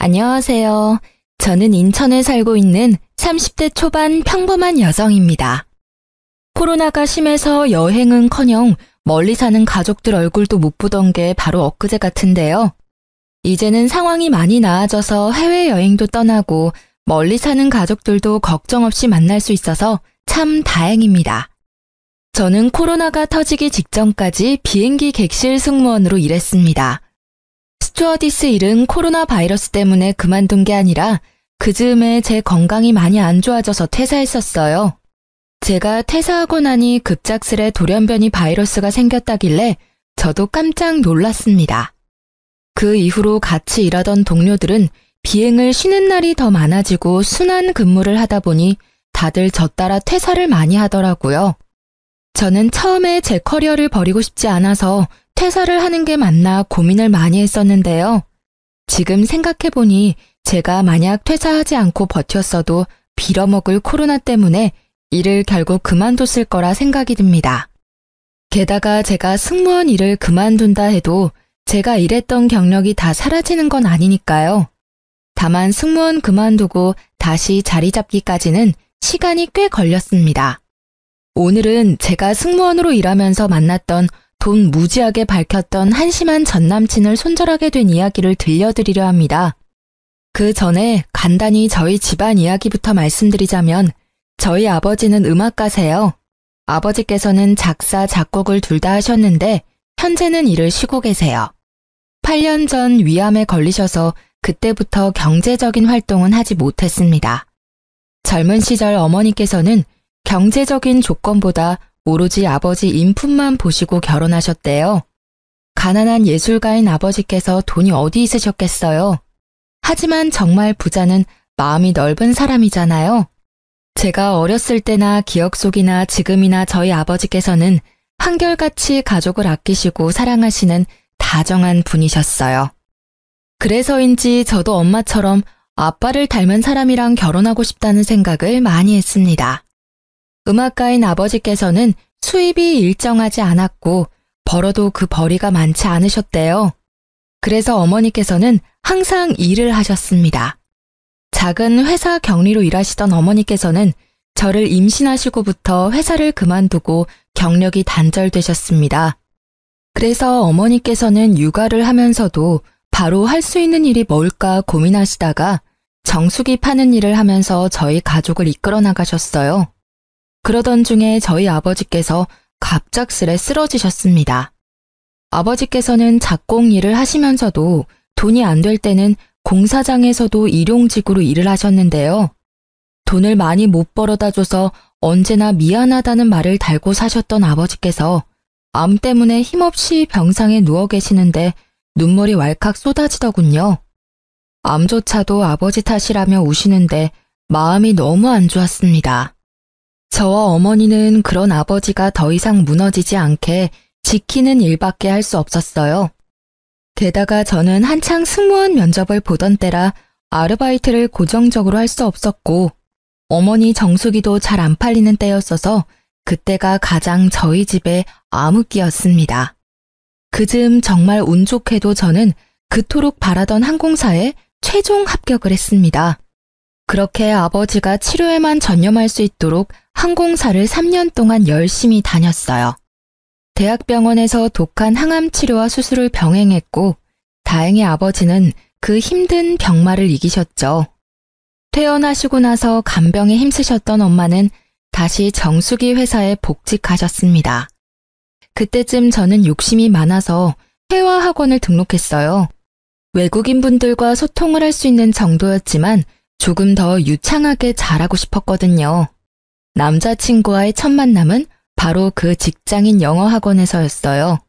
안녕하세요. 저는 인천에 살고 있는 30대 초반 평범한 여성입니다. 코로나가 심해서 여행은커녕 멀리 사는 가족들 얼굴도 못 보던 게 바로 엊그제 같은데요. 이제는 상황이 많이 나아져서 해외여행도 떠나고 멀리 사는 가족들도 걱정 없이 만날 수 있어서 참 다행입니다. 저는 코로나가 터지기 직전까지 비행기 객실 승무원으로 일했습니다. 스튜어디스 일은 코로나 바이러스 때문에 그만둔 게 아니라 그 즈음에 제 건강이 많이 안 좋아져서 퇴사했었어요. 제가 퇴사하고 나니 급작스레 돌연변이 바이러스가 생겼다길래 저도 깜짝 놀랐습니다. 그 이후로 같이 일하던 동료들은 비행을 쉬는 날이 더 많아지고 순환 근무를 하다 보니 다들 저 따라 퇴사를 많이 하더라고요. 저는 처음에 제 커리어를 버리고 싶지 않아서 퇴사를 하는 게 맞나 고민을 많이 했었는데요. 지금 생각해보니 제가 만약 퇴사하지 않고 버텼어도 빌어먹을 코로나 때문에 일을 결국 그만뒀을 거라 생각이 듭니다. 게다가 제가 승무원 일을 그만둔다 해도 제가 일했던 경력이 다 사라지는 건 아니니까요. 다만 승무원 그만두고 다시 자리 잡기까지는 시간이 꽤 걸렸습니다. 오늘은 제가 승무원으로 일하면서 만났던 돈 무지하게 밝혔던 한심한 전남친을 손절하게 된 이야기를 들려드리려 합니다. 그 전에 간단히 저희 집안 이야기부터 말씀드리자면 저희 아버지는 음악가세요. 아버지께서는 작사, 작곡을 둘 다 하셨는데 현재는 일을 쉬고 계세요. 8년 전 위암에 걸리셔서 그때부터 경제적인 활동은 하지 못했습니다. 젊은 시절 어머니께서는 경제적인 조건보다 오로지 아버지 인품만 보시고 결혼하셨대요. 가난한 예술가인 아버지께서 돈이 어디 있으셨겠어요. 하지만 정말 부자는 마음이 넓은 사람이잖아요. 제가 어렸을 때나 기억 속이나 지금이나 저희 아버지께서는 한결같이 가족을 아끼시고 사랑하시는 다정한 분이셨어요. 그래서인지 저도 엄마처럼 아빠를 닮은 사람이랑 결혼하고 싶다는 생각을 많이 했습니다. 음악가인 아버지께서는 수입이 일정하지 않았고 벌어도 그 벌이가 많지 않으셨대요. 그래서 어머니께서는 항상 일을 하셨습니다. 작은 회사 격리로 일하시던 어머니께서는 저를 임신하시고부터 회사를 그만두고 경력이 단절되셨습니다. 그래서 어머니께서는 육아를 하면서도 바로 할 수 있는 일이 뭘까 고민하시다가 정수기 파는 일을 하면서 저희 가족을 이끌어 나가셨어요. 그러던 중에 저희 아버지께서 갑작스레 쓰러지셨습니다. 아버지께서는 작곡 일을 하시면서도 돈이 안 될 때는 공사장에서도 일용직으로 일을 하셨는데요. 돈을 많이 못 벌어다 줘서 언제나 미안하다는 말을 달고 사셨던 아버지께서 암 때문에 힘없이 병상에 누워 계시는데 눈물이 왈칵 쏟아지더군요. 암조차도 아버지 탓이라며 우시는데 마음이 너무 안 좋았습니다. 저와 어머니는 그런 아버지가 더 이상 무너지지 않게 지키는 일밖에 할 수 없었어요. 게다가 저는 한창 승무원 면접을 보던 때라 아르바이트를 고정적으로 할 수 없었고 어머니 정수기도 잘 안 팔리는 때였어서 그때가 가장 저희 집의 암흑기였습니다. 그즈음 정말 운 좋게도 저는 그토록 바라던 항공사에 최종 합격을 했습니다. 그렇게 아버지가 치료에만 전념할 수 있도록 항공사를 3년 동안 열심히 다녔어요. 대학병원에서 독한 항암 치료와 수술을 병행했고 다행히 아버지는 그 힘든 병마를 이기셨죠. 퇴원하시고 나서 간병에 힘쓰셨던 엄마는 다시 정수기 회사에 복직하셨습니다. 그때쯤 저는 욕심이 많아서 회화학원을 등록했어요. 외국인분들과 소통을 할 수 있는 정도였지만 조금 더 유창하게 잘하고 싶었거든요. 남자친구와의 첫 만남은 바로 그 직장인 영어학원에서였어요.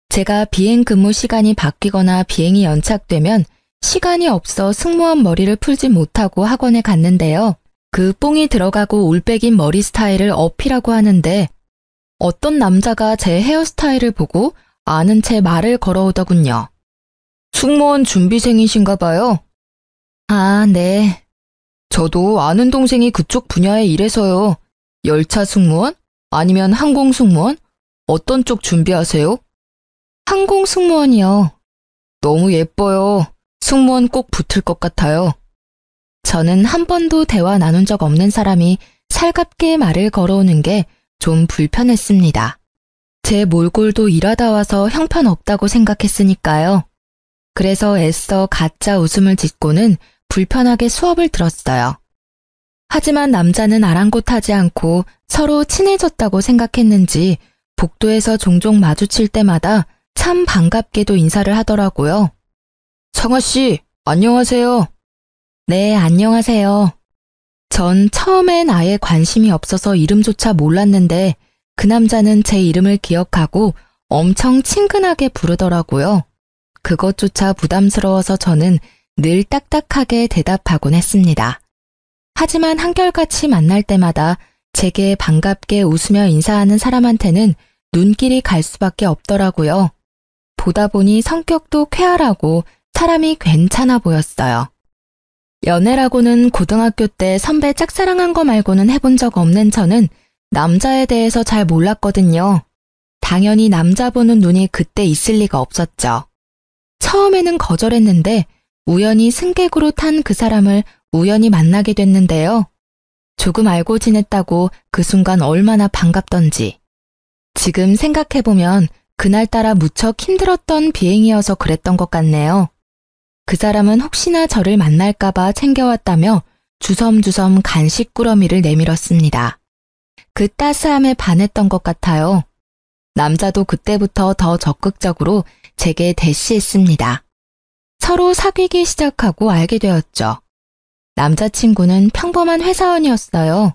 제가 비행 근무 시간이 바뀌거나 비행이 연착되면 시간이 없어 승무원 머리를 풀지 못하고 학원에 갔는데요. 그 뽕이 들어가고 올백인 머리 스타일을 어필하고 하는데 어떤 남자가 제 헤어스타일을 보고 아는 채 말을 걸어오더군요. 승무원 준비생이신가 봐요. 아, 네. 저도 아는 동생이 그쪽 분야에 일해서요. 열차 승무원? 아니면 항공 승무원? 어떤 쪽 준비하세요? 항공 승무원이요. 너무 예뻐요. 승무원 꼭 붙을 것 같아요. 저는 한 번도 대화 나눈 적 없는 사람이 살갑게 말을 걸어오는 게 좀 불편했습니다. 제 몰골도 일하다 와서 형편없다고 생각했으니까요. 그래서 애써 가짜 웃음을 짓고는 불편하게 수업을 들었어요. 하지만 남자는 아랑곳하지 않고 서로 친해졌다고 생각했는지 복도에서 종종 마주칠 때마다 참 반갑게도 인사를 하더라고요. 성아씨, 안녕하세요. 네, 안녕하세요. 전 처음엔 아예 관심이 없어서 이름조차 몰랐는데 그 남자는 제 이름을 기억하고 엄청 친근하게 부르더라고요. 그것조차 부담스러워서 저는 늘 딱딱하게 대답하곤 했습니다. 하지만 한결같이 만날 때마다 제게 반갑게 웃으며 인사하는 사람한테는 눈길이 갈 수밖에 없더라고요. 보다 보니 성격도 쾌활하고 사람이 괜찮아 보였어요. 연애라고는 고등학교 때 선배 짝사랑한 거 말고는 해본 적 없는 저는 남자에 대해서 잘 몰랐거든요. 당연히 남자 보는 눈이 그때 있을 리가 없었죠. 처음에는 거절했는데 우연히 승객으로 탄 그 사람을 우연히 만나게 됐는데요. 조금 알고 지냈다고 그 순간 얼마나 반갑던지. 지금 생각해보면 그날따라 무척 힘들었던 비행이어서 그랬던 것 같네요. 그 사람은 혹시나 저를 만날까봐 챙겨왔다며 주섬주섬 간식 꾸러미를 내밀었습니다. 그 따스함에 반했던 것 같아요. 남자도 그때부터 더 적극적으로 제게 대시했습니다. 서로 사귀기 시작하고 알게 되었죠. 남자친구는 평범한 회사원이었어요.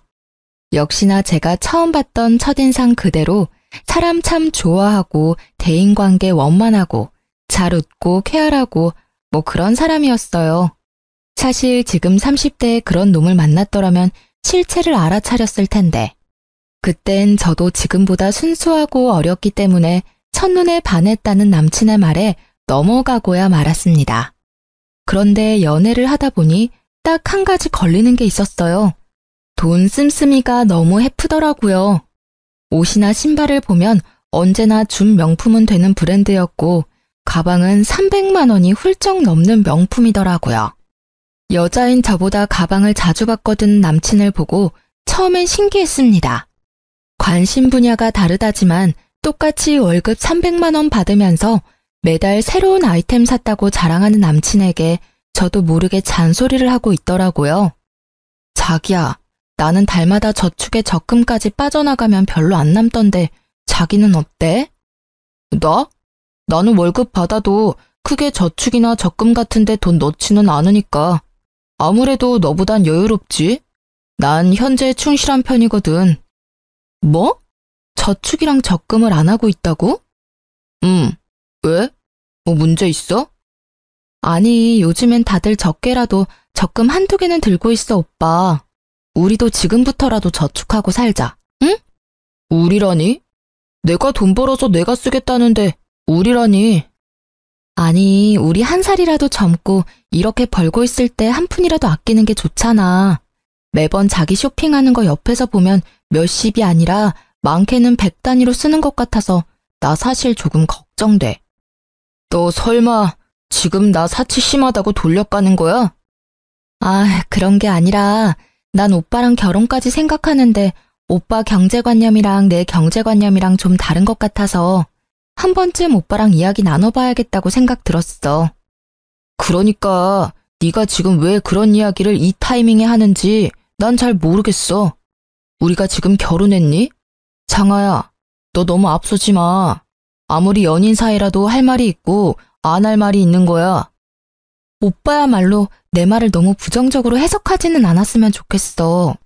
역시나 제가 처음 봤던 첫인상 그대로 사람 참 좋아하고 대인관계 원만하고 잘 웃고 쾌활하고 뭐 그런 사람이었어요. 사실 지금 30대에 그런 놈을 만났더라면 실체를 알아차렸을 텐데. 그땐 저도 지금보다 순수하고 어렸기 때문에 첫눈에 반했다는 남친의 말에 넘어가고야 말았습니다. 그런데 연애를 하다 보니 딱 한 가지 걸리는 게 있었어요. 돈 씀씀이가 너무 해프더라고요. 옷이나 신발을 보면 언제나 준 명품은 되는 브랜드였고 가방은 300만 원이 훌쩍 넘는 명품이더라고요. 여자인 저보다 가방을 자주 봤거든 남친을 보고 처음엔 신기했습니다. 관심 분야가 다르다지만 똑같이 월급 300만 원 받으면서 매달 새로운 아이템 샀다고 자랑하는 남친에게 저도 모르게 잔소리를 하고 있더라고요. 자기야, 나는 달마다 저축에 적금까지 빠져나가면 별로 안 남던데 자기는 어때? 나? 나는 월급 받아도 크게 저축이나 적금 같은데 돈 넣지는 않으니까. 아무래도 너보단 여유롭지? 난 현재 충실한 편이거든. 뭐? 저축이랑 적금을 안 하고 있다고? 왜? 뭐 문제 있어? 아니, 요즘엔 다들 적게라도 적금 한두 개는 들고 있어, 오빠. 우리도 지금부터라도 저축하고 살자, 응? 우리라니? 내가 돈 벌어서 내가 쓰겠다는데 우리라니. 아니, 우리 한 살이라도 젊고 이렇게 벌고 있을 때 한 푼이라도 아끼는 게 좋잖아. 매번 자기 쇼핑하는 거 옆에서 보면 몇십이 아니라 많게는 100 단위로 쓰는 것 같아서 나 사실 조금 걱정돼. 너 설마 지금 나 사치 심하다고 돌려가는 거야? 아, 그런 게 아니라 난 오빠랑 결혼까지 생각하는데 오빠 경제관념이랑 내 경제관념이랑 좀 다른 것 같아서 한 번쯤 오빠랑 이야기 나눠봐야겠다고 생각 들었어. 그러니까 네가 지금 왜 그런 이야기를 이 타이밍에 하는지 난 잘 모르겠어. 우리가 지금 결혼했니? 장아야, 너 너무 앞서지 마. 아무리 연인 사이라도 할 말이 있고 안 할 말이 있는 거야. 오빠야말로 내 말을 너무 부정적으로 해석하지는 않았으면 좋겠어.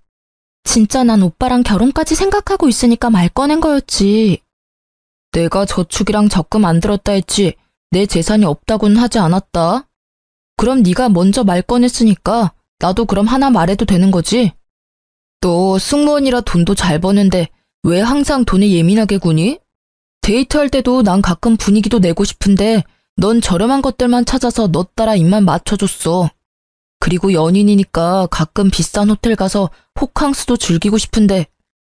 진짜 난 오빠랑 결혼까지 생각하고 있으니까 말 꺼낸 거였지. 내가 저축이랑 적금 안 들었다 했지 내 재산이 없다고는 하지 않았다. 그럼 네가 먼저 말 꺼냈으니까 나도 그럼 하나 말해도 되는 거지? 너 승무원이라 돈도 잘 버는데 왜 항상 돈에 예민하게 구니? 데이트할 때도 난 가끔 분위기도 내고 싶은데 넌 저렴한 것들만 찾아서 너 따라 입만 맞춰줬어. 그리고 연인이니까 가끔 비싼 호텔 가서 호캉스도 즐기고 싶은데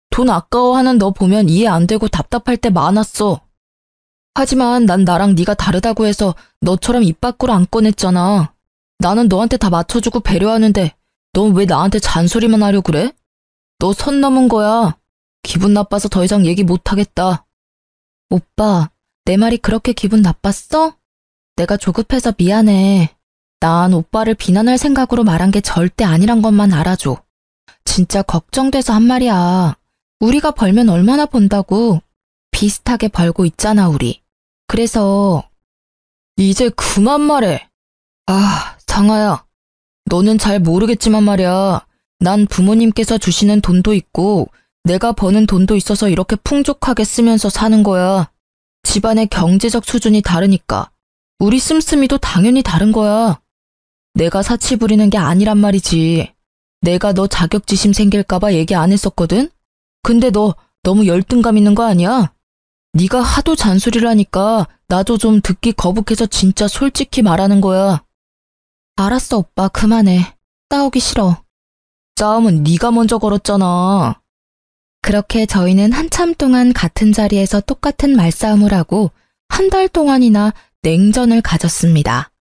돈 아까워하는 너 보면 이해 안 되고 답답할 때 많았어. 하지만 난 나랑 네가 다르다고 해서 너처럼 입 밖으로 안 꺼냈잖아. 나는 너한테 다 맞춰주고 배려하는데 넌 왜 나한테 잔소리만 하려 그래? 너 선 넘은 거야. 기분 나빠서 더 이상 얘기 못하겠다. 오빠, 내 말이 그렇게 기분 나빴어? 내가 조급해서 미안해. 난 오빠를 비난할 생각으로 말한 게 절대 아니란 것만 알아줘. 진짜 걱정돼서 한 말이야. 우리가 벌면 얼마나 번다고. 비슷하게 벌고 있잖아, 우리. 그래서 이제 그만 말해. 아, 상아야. 너는 잘 모르겠지만 말이야. 난 부모님께서 주시는 돈도 있고 내가 버는 돈도 있어서 이렇게 풍족하게 쓰면서 사는 거야. 집안의 경제적 수준이 다르니까. 우리 씀씀이도 당연히 다른 거야. 내가 사치 부리는 게 아니란 말이지. 내가 너 자격지심 생길까봐 얘기 안 했었거든? 근데 너 너무 열등감 있는 거 아니야? 네가 하도 잔소리를 하니까 나도 좀 듣기 거북해서 진짜 솔직히 말하는 거야. 알았어, 오빠. 그만해. 싸우기 싫어. 싸움은 네가 먼저 걸었잖아. 그렇게 저희는 한참 동안 같은 자리에서 똑같은 말싸움을 하고 한 달 동안이나 냉전을 가졌습니다.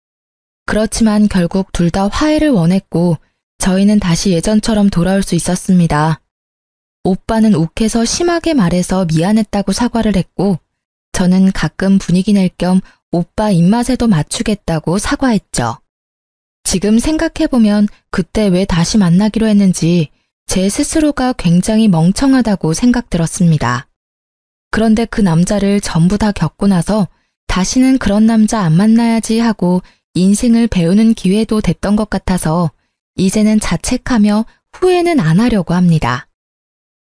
그렇지만 결국 둘 다 화해를 원했고 저희는 다시 예전처럼 돌아올 수 있었습니다. 오빠는 욱해서 심하게 말해서 미안했다고 사과를 했고 저는 가끔 분위기 낼 겸 오빠 입맛에도 맞추겠다고 사과했죠. 지금 생각해보면 그때 왜 다시 만나기로 했는지 제 스스로가 굉장히 멍청하다고 생각들었습니다. 그런데 그 남자를 전부 다 겪고 나서 다시는 그런 남자 안 만나야지 하고 인생을 배우는 기회도 됐던 것 같아서 이제는 자책하며 후회는 안 하려고 합니다.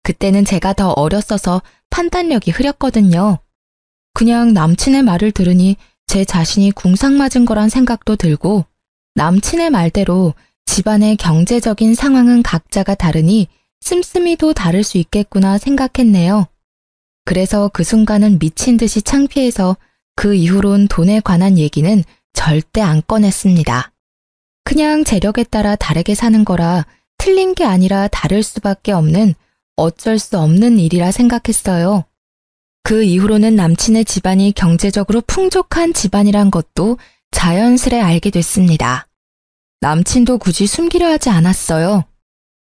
그때는 제가 더 어렸어서 판단력이 흐렸거든요. 그냥 남친의 말을 들으니 제 자신이 궁상 맞은 거란 생각도 들고 남친의 말대로 집안의 경제적인 상황은 각자가 다르니 씀씀이도 다를 수 있겠구나 생각했네요. 그래서 그 순간은 미친 듯이 창피해서 그 이후론 돈에 관한 얘기는 절대 안 꺼냈습니다. 그냥 재력에 따라 다르게 사는 거라 틀린 게 아니라 다를 수밖에 없는 어쩔 수 없는 일이라 생각했어요. 그 이후로는 남친의 집안이 경제적으로 풍족한 집안이란 것도 자연스레 알게 됐습니다. 남친도 굳이 숨기려 하지 않았어요.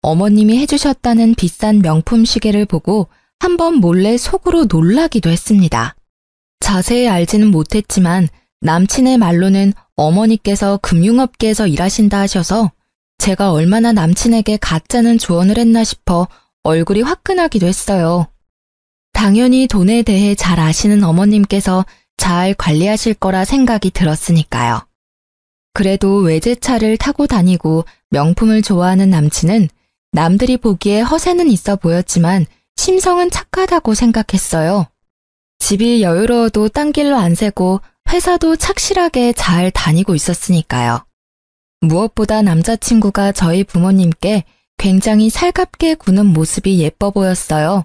어머님이 해주셨다는 비싼 명품 시계를 보고 한번 몰래 속으로 놀라기도 했습니다. 자세히 알지는 못했지만 남친의 말로는 어머니께서 금융업계에서 일하신다 하셔서 제가 얼마나 남친에게 가짜는 조언을 했나 싶어 얼굴이 화끈하기도 했어요. 당연히 돈에 대해 잘 아시는 어머님께서 잘 관리하실 거라 생각이 들었으니까요. 그래도 외제차를 타고 다니고 명품을 좋아하는 남친은 남들이 보기에 허세는 있어 보였지만 심성은 착하다고 생각했어요. 집이 여유로워도 딴 길로 안 새고 회사도 착실하게 잘 다니고 있었으니까요. 무엇보다 남자친구가 저희 부모님께 굉장히 살갑게 구는 모습이 예뻐 보였어요.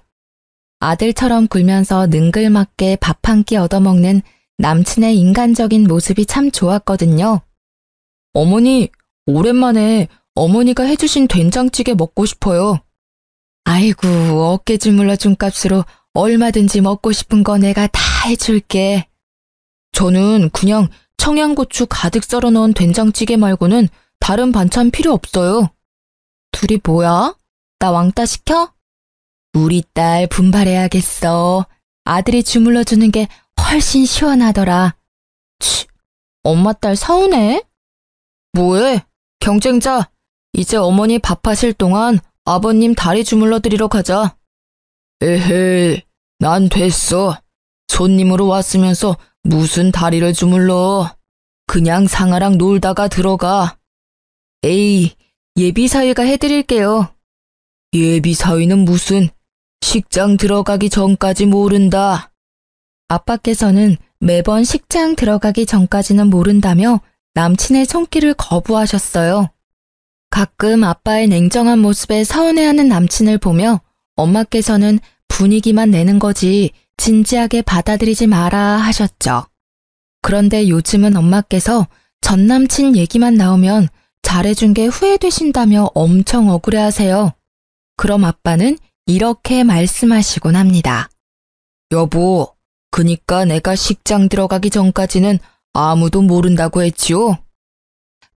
아들처럼 굴면서 능글맞게 밥 한 끼 얻어먹는 남친의 인간적인 모습이 참 좋았거든요. 어머니, 오랜만에 어머니가 해주신 된장찌개 먹고 싶어요. 아이고, 어깨 주물러준 값으로 얼마든지 먹고 싶은 거 내가 다 해줄게. 저는 그냥 청양고추 가득 썰어 넣은 된장찌개 말고는 다른 반찬 필요 없어요. 둘이 뭐야? 나 왕따 시켜? 우리 딸 분발해야겠어. 아들이 주물러주는 게 훨씬 시원하더라. 치, 엄마 딸 서운해? 뭐해? 경쟁자. 이제 어머니 밥하실 동안 아버님 다리 주물러 드리러 가자. 에헤이, 난 됐어. 손님으로 왔으면서 무슨 다리를 주물러. 그냥 상아랑 놀다가 들어가. 에이, 예비사위가 해드릴게요. 예비사위는 무슨, 식장 들어가기 전까지 모른다. 아빠께서는 매번 식장 들어가기 전까지는 모른다며 남친의 손길을 거부하셨어요. 가끔 아빠의 냉정한 모습에 서운해하는 남친을 보며 엄마께서는 분위기만 내는 거지 진지하게 받아들이지 마라 하셨죠. 그런데 요즘은 엄마께서 전 남친 얘기만 나오면 잘해준 게 후회되신다며 엄청 억울해하세요. 그럼 아빠는 이렇게 말씀하시곤 합니다. 여보, 그니까 내가 식장 들어가기 전까지는 아무도 모른다고 했지요?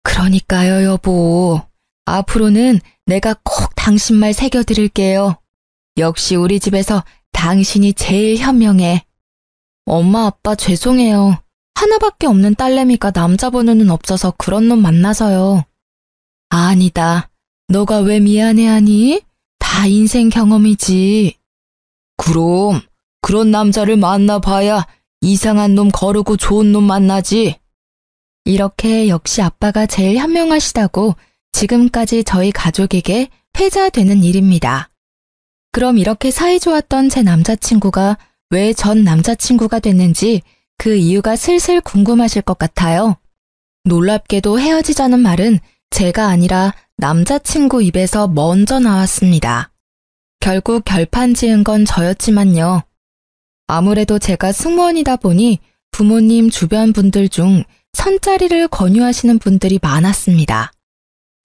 그러니까요, 여보. 앞으로는 내가 꼭 당신 말 새겨드릴게요. 역시 우리 집에서 당신이 제일 현명해. 엄마, 아빠 죄송해요. 하나밖에 없는 딸내미가 남자 번호는 없어서 그런 놈 만나서요. 아니다. 너가 왜 미안해하니? 다 인생 경험이지. 그럼 그런 남자를 만나봐야 이상한 놈 거르고 좋은 놈 만나지. 이렇게 역시 아빠가 제일 현명하시다고 지금까지 저희 가족에게 회자되는 일입니다. 그럼 이렇게 사이좋았던 제 남자친구가 왜 전 남자친구가 됐는지 그 이유가 슬슬 궁금하실 것 같아요. 놀랍게도 헤어지자는 말은 제가 아니라 남자친구 입에서 먼저 나왔습니다. 결국 결판 지은 건 저였지만요. 아무래도 제가 승무원이다 보니 부모님 주변 분들 중 선자리를 권유하시는 분들이 많았습니다.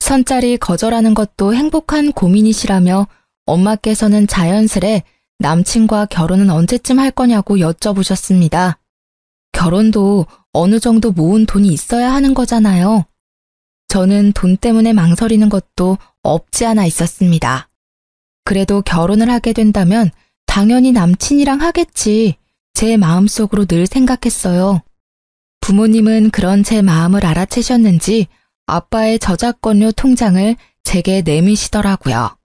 선자리 거절하는 것도 행복한 고민이시라며 엄마께서는 자연스레 남친과 결혼은 언제쯤 할 거냐고 여쭤보셨습니다. 결혼도 어느 정도 모은 돈이 있어야 하는 거잖아요. 저는 돈 때문에 망설이는 것도 없지 않아 있었습니다. 그래도 결혼을 하게 된다면 당연히 남친이랑 하겠지. 제 마음속으로 늘 생각했어요. 부모님은 그런 제 마음을 알아채셨는지 아빠의 저작권료 통장을 제게 내미시더라고요.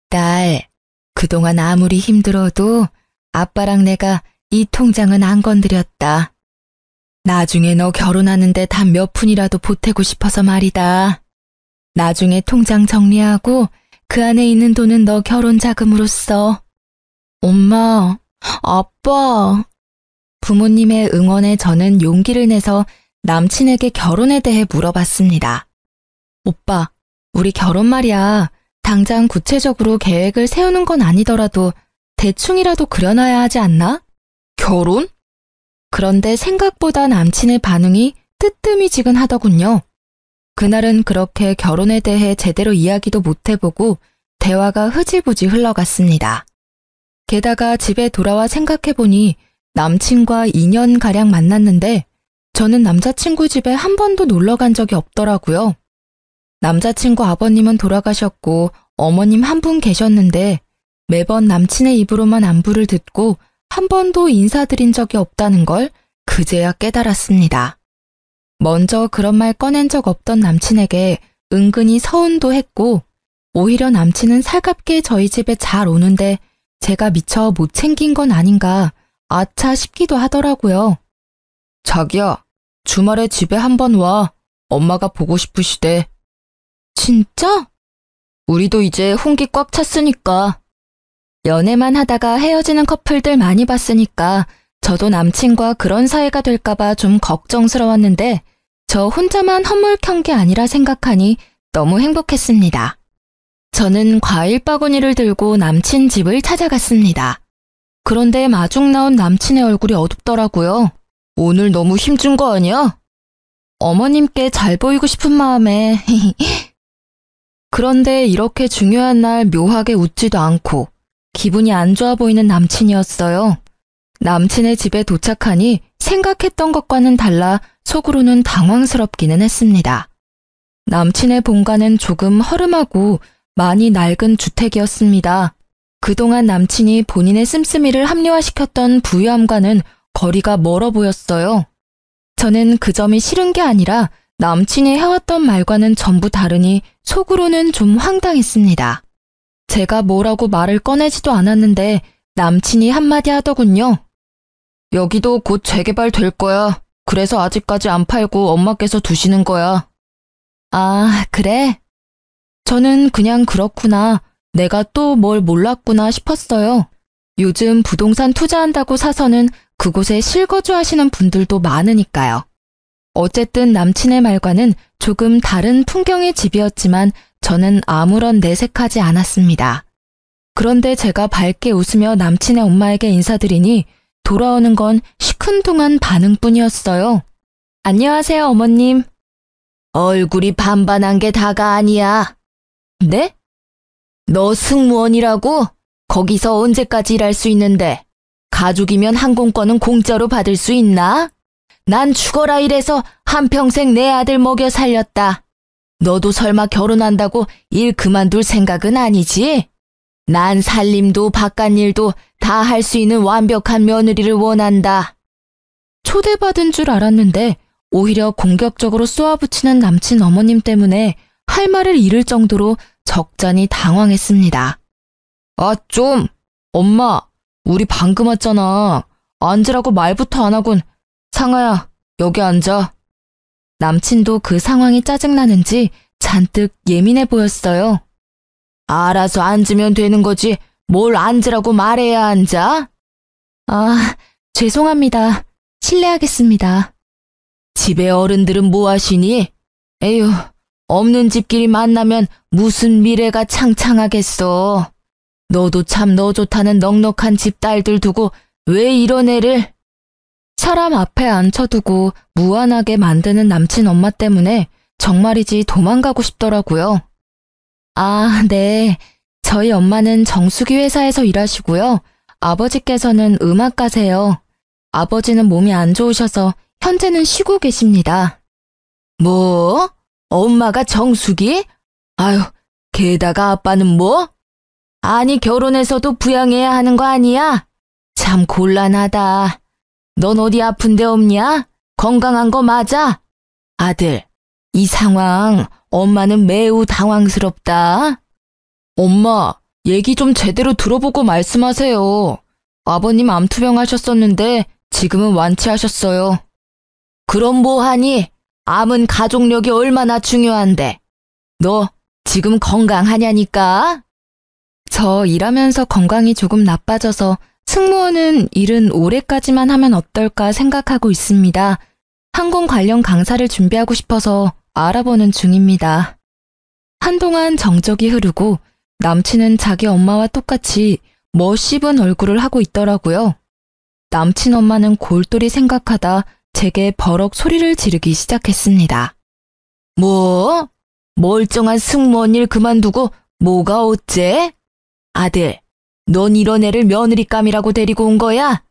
딸, 그동안 아무리 힘들어도 아빠랑 내가 이 통장은 안 건드렸다. 나중에 너 결혼하는데 단 몇 푼이라도 보태고 싶어서 말이다. 나중에 통장 정리하고 그 안에 있는 돈은 너 결혼 자금으로 써. 엄마, 아빠. 부모님의 응원에 저는 용기를 내서 남친에게 결혼에 대해 물어봤습니다. 오빠, 우리 결혼 말이야. 당장 구체적으로 계획을 세우는 건 아니더라도 대충이라도 그려놔야 하지 않나? 결혼? 그런데 생각보다 남친의 반응이 뜨뜨미지근하더군요. 그날은 그렇게 결혼에 대해 제대로 이야기도 못 해보고 대화가 흐지부지 흘러갔습니다. 게다가 집에 돌아와 생각해보니 남친과 2년가량 만났는데 저는 남자친구 집에 한 번도 놀러 간 적이 없더라고요. 남자친구 아버님은 돌아가셨고 어머님 한 분 계셨는데 매번 남친의 입으로만 안부를 듣고 한 번도 인사드린 적이 없다는 걸 그제야 깨달았습니다. 먼저 그런 말 꺼낸 적 없던 남친에게 은근히 서운도 했고 오히려 남친은 살갑게 저희 집에 잘 오는데 제가 미처 못 챙긴 건 아닌가 아차 싶기도 하더라고요. 자기야, 주말에 집에 한번 와. 엄마가 보고 싶으시대. 진짜? 우리도 이제 혼기 꽉 찼으니까. 연애만 하다가 헤어지는 커플들 많이 봤으니까 저도 남친과 그런 사이가 될까봐 좀 걱정스러웠는데 저 혼자만 헛물켠 게 아니라 생각하니 너무 행복했습니다. 저는 과일 바구니를 들고 남친 집을 찾아갔습니다. 그런데 마중 나온 남친의 얼굴이 어둡더라고요. 오늘 너무 힘준 거 아니야? 어머님께 잘 보이고 싶은 마음에 그런데 이렇게 중요한 날 묘하게 웃지도 않고 기분이 안 좋아 보이는 남친이었어요. 남친의 집에 도착하니 생각했던 것과는 달라 속으로는 당황스럽기는 했습니다. 남친의 본가는 조금 허름하고 많이 낡은 주택이었습니다. 그동안 남친이 본인의 씀씀이를 합리화시켰던 부유함과는 거리가 멀어 보였어요. 저는 그 점이 싫은 게 아니라 남친이 해왔던 말과는 전부 다르니 속으로는 좀 황당했습니다. 제가 뭐라고 말을 꺼내지도 않았는데 남친이 한마디 하더군요. 여기도 곧 재개발 될 거야. 그래서 아직까지 안 팔고 엄마께서 두시는 거야. 아, 그래? 저는 그냥 그렇구나. 내가 또 뭘 몰랐구나 싶었어요. 요즘 부동산 투자한다고 사서는 그곳에 실거주하시는 분들도 많으니까요. 어쨌든 남친의 말과는 조금 다른 풍경의 집이었지만 저는 아무런 내색하지 않았습니다. 그런데 제가 밝게 웃으며 남친의 엄마에게 인사드리니 돌아오는 건 시큰둥한 반응뿐이었어요. 안녕하세요, 어머님. 얼굴이 반반한 게 다가 아니야. 네? 너 승무원이라고? 거기서 언제까지 일할 수 있는데? 가족이면 항공권은 공짜로 받을 수 있나? 난 죽어라 이래서 한평생 내 아들 먹여 살렸다. 너도 설마 결혼한다고 일 그만둘 생각은 아니지? 난 살림도 바깥일도 다 할 수 있는 완벽한 며느리를 원한다. 초대받은 줄 알았는데 오히려 공격적으로 쏘아붙이는 남친 어머님 때문에 할 말을 잃을 정도로 적잖이 당황했습니다. 아, 좀! 엄마, 우리 방금 왔잖아. 앉으라고 말부터 안 하군. 상아야, 여기 앉아. 남친도 그 상황이 짜증나는지 잔뜩 예민해 보였어요. 알아서 앉으면 되는 거지 뭘 앉으라고 말해야 앉아? 아, 죄송합니다. 실례하겠습니다. 집에 어른들은 뭐 하시니? 에휴, 없는 집끼리 만나면 무슨 미래가 창창하겠어. 너도 참 너 좋다는 넉넉한 집 딸들 두고 왜 이런 애를? 사람 앞에 앉혀두고 무안하게 만드는 남친 엄마 때문에 정말이지 도망가고 싶더라고요. 아, 네. 저희 엄마는 정수기 회사에서 일하시고요. 아버지께서는 음악가세요. 아버지는 몸이 안 좋으셔서 현재는 쉬고 계십니다. 뭐? 엄마가 정수기? 아유, 게다가 아빠는 뭐? 아니, 결혼해서도 부양해야 하는 거 아니야? 참 곤란하다. 넌 어디 아픈 데 없냐? 건강한 거 맞아? 아들, 이 상황 엄마는 매우 당황스럽다. 엄마, 얘기 좀 제대로 들어보고 말씀하세요. 아버님 암투병 하셨었는데 지금은 완치하셨어요. 그럼 뭐하니? 암은 가족력이 얼마나 중요한데. 너 지금 건강하냐니까? 저 일하면서 건강이 조금 나빠져서 승무원은 일은 올해까지만 하면 어떨까 생각하고 있습니다. 항공 관련 강사를 준비하고 싶어서 알아보는 중입니다. 한동안 정적이 흐르고 남친은 자기 엄마와 똑같이 멋씹은 얼굴을 하고 있더라고요. 남친 엄마는 골똘히 생각하다 제게 버럭 소리를 지르기 시작했습니다. 뭐? 멀쩡한 승무원 일 그만두고 뭐가 어째? 아들, 넌 이런 애를 며느리감이라고 데리고 온 거야?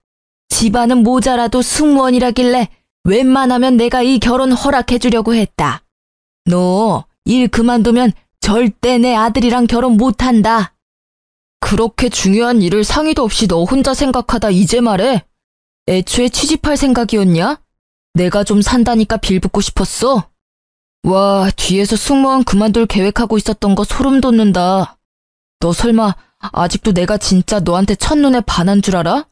집안은 모자라도 승무원이라길래 웬만하면 내가 이 결혼 허락해주려고 했다. 너 일 그만두면 절대 내 아들이랑 결혼 못한다. 그렇게 중요한 일을 상의도 없이 너 혼자 생각하다 이제 말해? 애초에 취직할 생각이었냐? 내가 좀 산다니까 빌붙고 싶었어? 와, 뒤에서 승무원 그만둘 계획하고 있었던 거 소름 돋는다. 너 설마 아직도 내가 진짜 너한테 첫눈에 반한 줄 알아?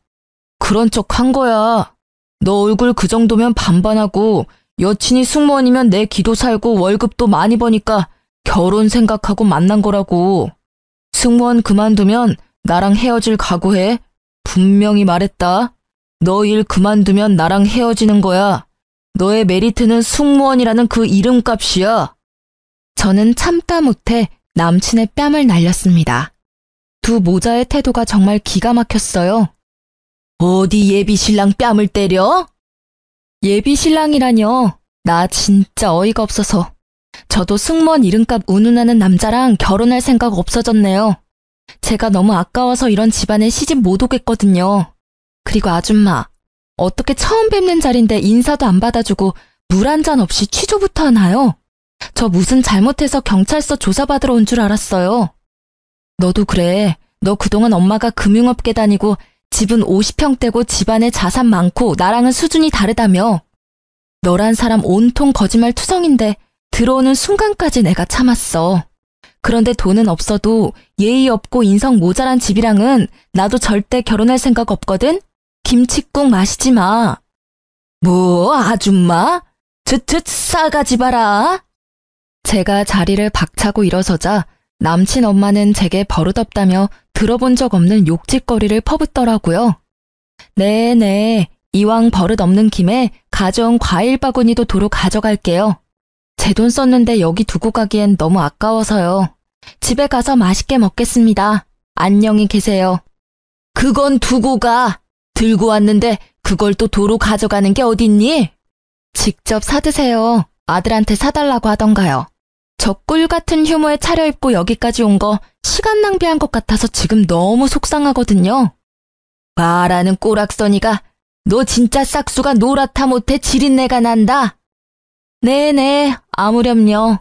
그런 척 한 거야. 너 얼굴 그 정도면 반반하고 여친이 승무원이면 내 기도 살고 월급도 많이 버니까 결혼 생각하고 만난 거라고. 승무원 그만두면 나랑 헤어질 각오해. 분명히 말했다. 너 일 그만두면 나랑 헤어지는 거야. 너의 메리트는 승무원이라는 그 이름값이야. 저는 참다 못해 남친의 뺨을 날렸습니다. 두 모자의 태도가 정말 기가 막혔어요. 어디 예비 신랑 뺨을 때려? 예비 신랑이라뇨. 나 진짜 어이가 없어서. 저도 승무원 이름값 운운하는 남자랑 결혼할 생각 없어졌네요. 제가 너무 아까워서 이런 집안에 시집 못 오겠거든요. 그리고 아줌마, 어떻게 처음 뵙는 자리인데 인사도 안 받아주고 물 한 잔 없이 취조부터 하나요? 저 무슨 잘못해서 경찰서 조사받으러 온 줄 알았어요. 너도 그래. 너 그동안 엄마가 금융업계 다니고 집은 50평대고 집안에 자산 많고 나랑은 수준이 다르다며. 너란 사람 온통 거짓말 투성인데 들어오는 순간까지 내가 참았어. 그런데 돈은 없어도 예의 없고 인성 모자란 집이랑은 나도 절대 결혼할 생각 없거든? 김칫국 마시지 마. 뭐, 아줌마? 트트 싸가지 봐라. 제가 자리를 박차고 일어서자 남친 엄마는 제게 버릇없다며 들어본 적 없는 욕짓거리를 퍼붓더라고요. 네네, 이왕 버릇 없는 김에 가져온 과일 바구니도 도로 가져갈게요. 제 돈 썼는데 여기 두고 가기엔 너무 아까워서요. 집에 가서 맛있게 먹겠습니다. 안녕히 계세요. 그건 두고 가. 들고 왔는데 그걸 또 도로 가져가는 게 어딨니? 직접 사드세요. 아들한테 사달라고 하던가요. 저 꿀 같은 휴무에 차려입고 여기까지 온 거 시간 낭비한 것 같아서 지금 너무 속상하거든요. 말하는 꼬락서니가 너 진짜 싹수가 노랗다 못해 지린내가 난다. 네네, 아무렴요.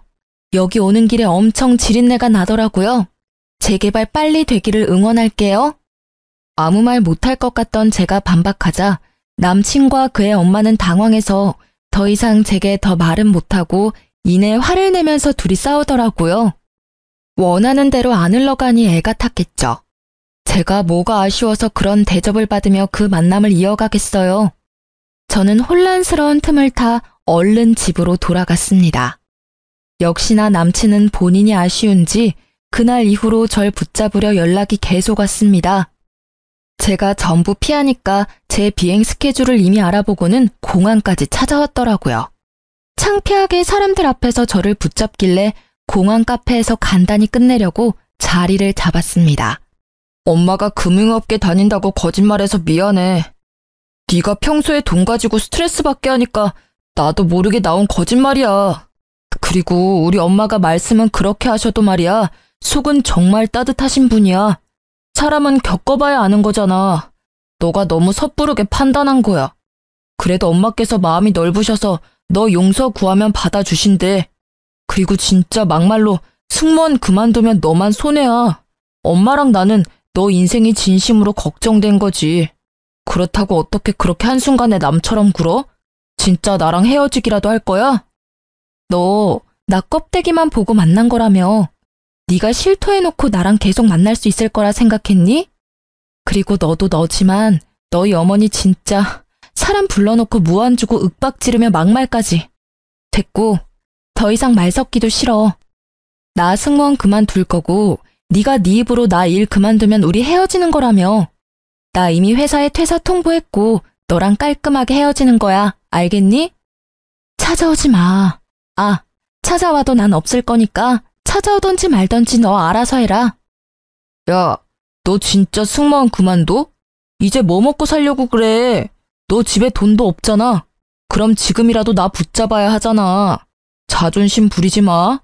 여기 오는 길에 엄청 지린내가 나더라고요. 재개발 빨리 되기를 응원할게요. 아무 말 못할 것 같던 제가 반박하자 남친과 그의 엄마는 당황해서 더 이상 제게 더 말은 못하고 이내 화를 내면서 둘이 싸우더라고요. 원하는 대로 안 흘러가니 애가 탔겠죠. 제가 뭐가 아쉬워서 그런 대접을 받으며 그 만남을 이어가겠어요. 저는 혼란스러운 틈을 타 얼른 집으로 돌아갔습니다. 역시나 남친은 본인이 아쉬운지 그날 이후로 절 붙잡으려 연락이 계속 왔습니다. 제가 전부 피하니까 제 비행 스케줄을 이미 알아보고는 공항까지 찾아왔더라고요. 창피하게 사람들 앞에서 저를 붙잡길래 공항 카페에서 간단히 끝내려고 자리를 잡았습니다. 엄마가 금융업계 다닌다고 거짓말해서 미안해. 네가 평소에 돈 가지고 스트레스 받게 하니까 나도 모르게 나온 거짓말이야. 그리고 우리 엄마가 말씀은 그렇게 하셔도 말이야. 속은 정말 따뜻하신 분이야. 사람은 겪어봐야 아는 거잖아. 너가 너무 섣부르게 판단한 거야. 그래도 엄마께서 마음이 넓으셔서 너 용서 구하면 받아주신대. 그리고 진짜 막말로 승무원 그만두면 너만 손해야. 엄마랑 나는 너 인생이 진심으로 걱정된 거지. 그렇다고 어떻게 그렇게 한순간에 남처럼 굴어? 진짜 나랑 헤어지기라도 할 거야? 너 나 껍데기만 보고 만난 거라며. 네가 실토해놓고 나랑 계속 만날 수 있을 거라 생각했니? 그리고 너도 너지만 너희 어머니 진짜 사람 불러놓고 무안 주고 윽박 지르며 막말까지. 됐고 더 이상 말 섞기도 싫어. 나 승무원 그만둘 거고 네가 네 입으로 나 일 그만두면 우리 헤어지는 거라며. 나 이미 회사에 퇴사 통보했고 너랑 깔끔하게 헤어지는 거야. 알겠니? 찾아오지 마. 아, 찾아와도 난 없을 거니까 찾아오던지 말던지 너 알아서 해라. 야, 너 진짜 승무원 그만둬? 이제 뭐 먹고 살려고 그래? 너 집에 돈도 없잖아. 그럼 지금이라도 나 붙잡아야 하잖아. 자존심 부리지 마.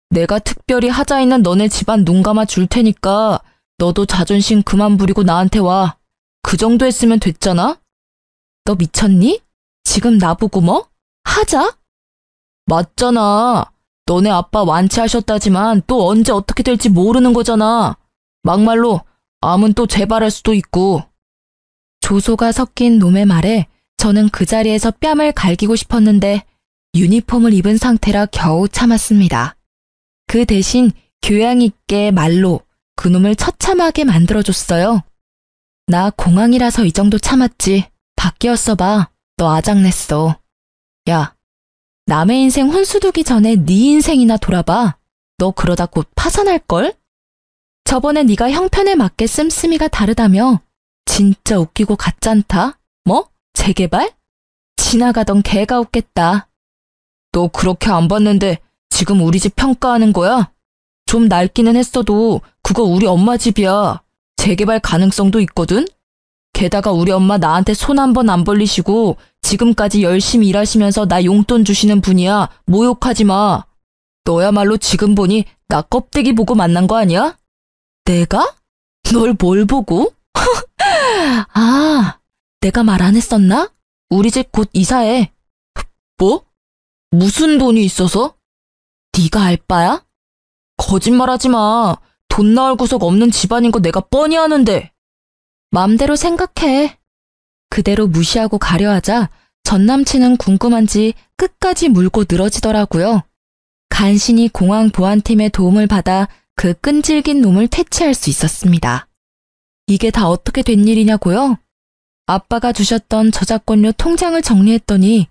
내가 특별히 하자 있는 너네 집안 눈 감아 줄 테니까 너도 자존심 그만 부리고 나한테 와. 그 정도 했으면 됐잖아? 너 미쳤니? 지금 나보고 뭐? 하자? 맞잖아. 너네 아빠 완치하셨다지만 또 언제 어떻게 될지 모르는 거잖아. 막말로 암은 또 재발할 수도 있고. 조소가 섞인 놈의 말에 저는 그 자리에서 뺨을 갈기고 싶었는데 유니폼을 입은 상태라 겨우 참았습니다. 그 대신 교양 있게 말로 그놈을 처참하게 만들어줬어요. 나 공항이라서 이 정도 참았지. 바뀌었어 봐. 너 아작냈어. 야, 남의 인생 혼수 두기 전에 네 인생이나 돌아봐. 너 그러다 곧 파산할걸? 저번에 네가 형편에 맞게 씀씀이가 다르다며. 진짜 웃기고 가짠다. 뭐? 재개발? 지나가던 개가 웃겠다. 너 그렇게 안 봤는데 지금 우리 집 평가하는 거야? 좀 낡기는 했어도 그거 우리 엄마 집이야. 재개발 가능성도 있거든? 게다가 우리 엄마 나한테 손 한 번 안 벌리시고 지금까지 열심히 일하시면서 나 용돈 주시는 분이야. 모욕하지 마. 너야말로 지금 보니 나 껍데기 보고 만난 거 아니야? 내가? 널 뭘 보고? 아, 내가 말 안 했었나? 우리 집 곧 이사해. 뭐? 무슨 돈이 있어서? 네가 알 바야? 거짓말하지 마. 돈 나올 구석 없는 집안인 거 내가 뻔히 아는데. 맘대로 생각해. 그대로 무시하고 가려하자 전 남친은 궁금한지 끝까지 물고 늘어지더라고요. 간신히 공항 보안팀의 도움을 받아 그 끈질긴 놈을 퇴치할 수 있었습니다. 이게 다 어떻게 된 일이냐고요? 아빠가 주셨던 저작권료 통장을 정리했더니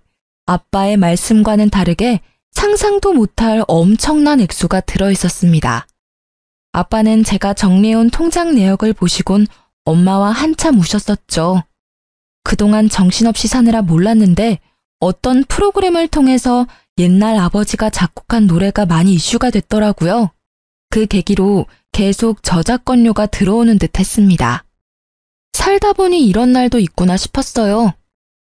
아빠의 말씀과는 다르게 상상도 못할 엄청난 액수가 들어있었습니다. 아빠는 제가 정리해온 통장 내역을 보시곤 엄마와 한참 우셨었죠. 그동안 정신없이 사느라 몰랐는데 어떤 프로그램을 통해서 옛날 아버지가 작곡한 노래가 많이 이슈가 됐더라고요. 그 계기로 계속 저작권료가 들어오는 듯 했습니다. 살다 보니 이런 날도 있구나 싶었어요.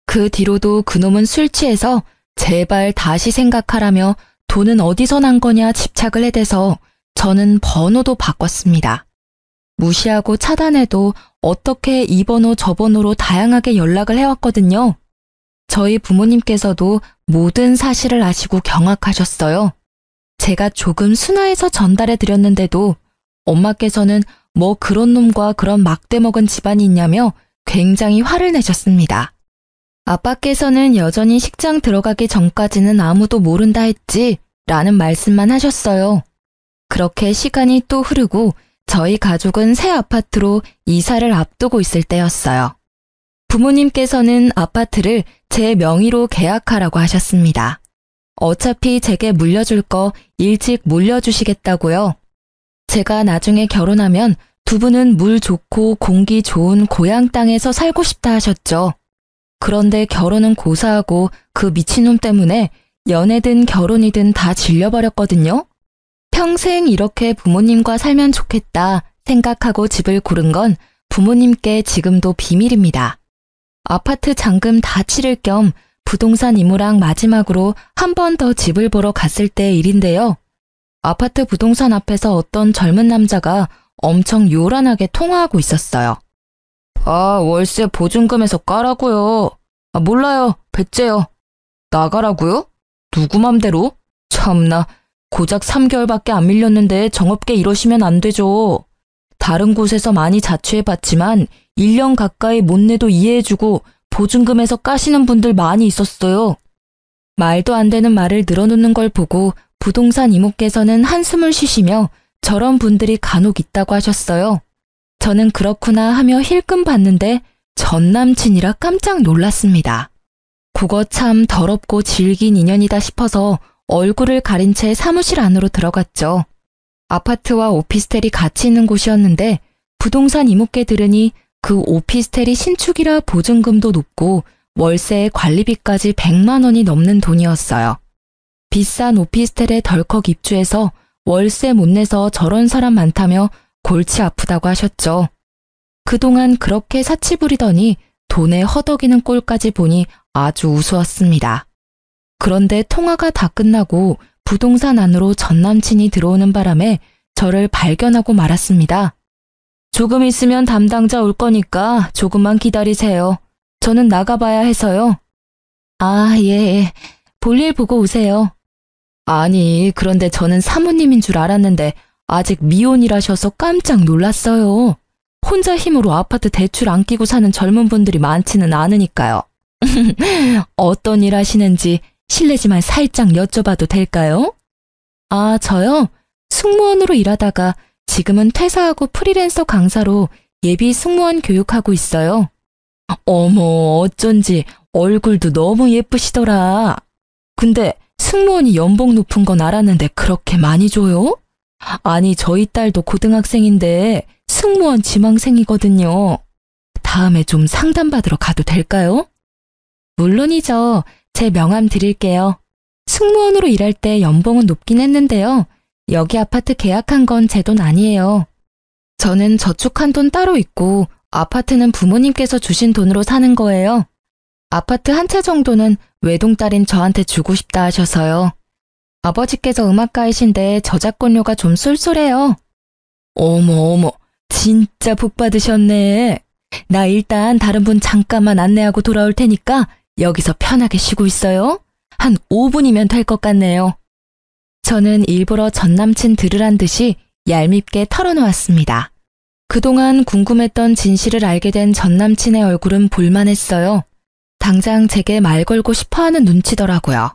그 뒤로도 그놈은 술 취해서 제발 다시 생각하라며 돈은 어디서 난 거냐 집착을 해대서 저는 번호도 바꿨습니다. 무시하고 차단해도 어떻게 이 번호 저 번호로 다양하게 연락을 해왔거든요. 저희 부모님께서도 모든 사실을 아시고 경악하셨어요. 제가 조금 순화해서 전달해 드렸는데도 엄마께서는 뭐 그런 놈과 그런 막대 먹은 집안이 있냐며 굉장히 화를 내셨습니다. 아빠께서는 여전히 식장 들어가기 전까지는 아무도 모른다 했지 라는 말씀만 하셨어요. 그렇게 시간이 또 흐르고 저희 가족은 새 아파트로 이사를 앞두고 있을 때였어요. 부모님께서는 아파트를 제 명의로 계약하라고 하셨습니다. 어차피 제게 물려줄 거 일찍 물려주시겠다고요. 제가 나중에 결혼하면 두 분은 물 좋고 공기 좋은 고향 땅에서 살고 싶다 하셨죠. 그런데 결혼은 고사하고 그 미친놈 때문에 연애든 결혼이든 다 질려버렸거든요. 평생 이렇게 부모님과 살면 좋겠다 생각하고 집을 고른 건 부모님께 지금도 비밀입니다. 아파트 잔금 다 치를 겸 부동산 이모랑 마지막으로 한 번 더 집을 보러 갔을 때의 일인데요. 아파트 부동산 앞에서 어떤 젊은 남자가 엄청 요란하게 통화하고 있었어요. 월세 보증금에서 까라고요. 몰라요. 배째요. 나가라고요? 누구 맘대로? 참나, 고작 3개월밖에 안 밀렸는데 정없게 이러시면 안 되죠. 다른 곳에서 많이 자취해봤지만 1년 가까이 못 내도 이해해주고 보증금에서 까시는 분들 많이 있었어요. 말도 안 되는 말을 늘어놓는 걸 보고 부동산 이모께서는 한숨을 쉬시며 저런 분들이 간혹 있다고 하셨어요. 저는 그렇구나 하며 힐끔 봤는데 전 남친이라 깜짝 놀랐습니다. 그거 참 더럽고 질긴 인연이다 싶어서 얼굴을 가린 채 사무실 안으로 들어갔죠. 아파트와 오피스텔이 같이 있는 곳이었는데 부동산 이모께 들으니 그 오피스텔이 신축이라 보증금도 높고 월세에 관리비까지 100만 원이 넘는 돈이었어요. 비싼 오피스텔에 덜컥 입주해서 월세 못 내서 저런 사람 많다며 골치 아프다고 하셨죠. 그동안 그렇게 사치 부리더니 돈에 허덕이는 꼴까지 보니 아주 우스웠습니다. 그런데 통화가 다 끝나고 부동산 안으로 전 남친이 들어오는 바람에 저를 발견하고 말았습니다. 조금 있으면 담당자 올 거니까 조금만 기다리세요. 저는 나가봐야 해서요. 예. 볼일 보고 오세요. 아니, 그런데 저는 사모님인 줄 알았는데 아직 미혼이라셔서 깜짝 놀랐어요. 혼자 힘으로 아파트 대출 안 끼고 사는 젊은 분들이 많지는 않으니까요. 어떤 일 하시는지 실례지만 살짝 여쭤봐도 될까요? 저요? 승무원으로 일하다가 지금은 퇴사하고 프리랜서 강사로 예비 승무원 교육하고 있어요. 어머, 어쩐지 얼굴도 너무 예쁘시더라. 근데 승무원이 연봉 높은 건 알았는데 그렇게 많이 줘요? 아니, 저희 딸도 고등학생인데 승무원 지망생이거든요. 다음에 좀 상담받으러 가도 될까요? 물론이죠. 제 명함 드릴게요. 승무원으로 일할 때 연봉은 높긴 했는데요. 여기 아파트 계약한 건 제 돈 아니에요. 저는 저축한 돈 따로 있고 아파트는 부모님께서 주신 돈으로 사는 거예요. 아파트 한 채 정도는 외동딸인 저한테 주고 싶다 하셔서요. 아버지께서 음악가이신데 저작권료가 좀 쏠쏠해요. 어머, 진짜 복 받으셨네. 나 일단 다른 분 잠깐만 안내하고 돌아올 테니까 여기서 편하게 쉬고 있어요. 한 5분이면 될 것 같네요. 저는 일부러 전 남친 들으란 듯이 얄밉게 털어놓았습니다. 그동안 궁금했던 진실을 알게 된 전 남친의 얼굴은 볼만했어요. 당장 제게 말 걸고 싶어하는 눈치더라고요.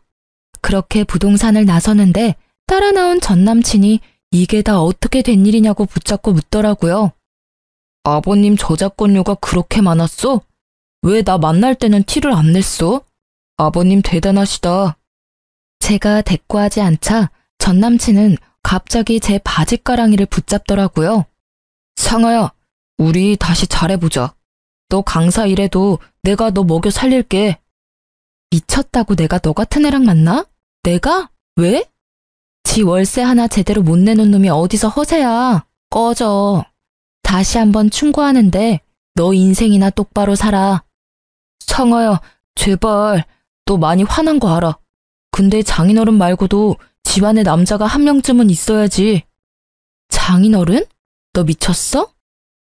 그렇게 부동산을 나서는데 따라 나온 전 남친이 이게 다 어떻게 된 일이냐고 붙잡고 묻더라고요. 아버님 저작권료가 그렇게 많았어? 왜 나 만날 때는 티를 안 냈어? 아버님 대단하시다. 제가 대꾸하지 않자 전 남친은 갑자기 제 바지가랑이를 붙잡더라고요. 상아야, 우리 다시 잘해보자. 너 강사 일해도 내가 너 먹여 살릴게. 미쳤다고 내가 너 같은 애랑 만나? 내가? 왜? 지 월세 하나 제대로 못 내놓은 놈이 어디서 허세야. 꺼져. 다시 한번 충고하는데 너 인생이나 똑바로 살아. 상아야, 제발. 너 많이 화난 거 알아. 근데 장인어른 말고도 집안에 남자가 한 명쯤은 있어야지. 장인어른? 너 미쳤어?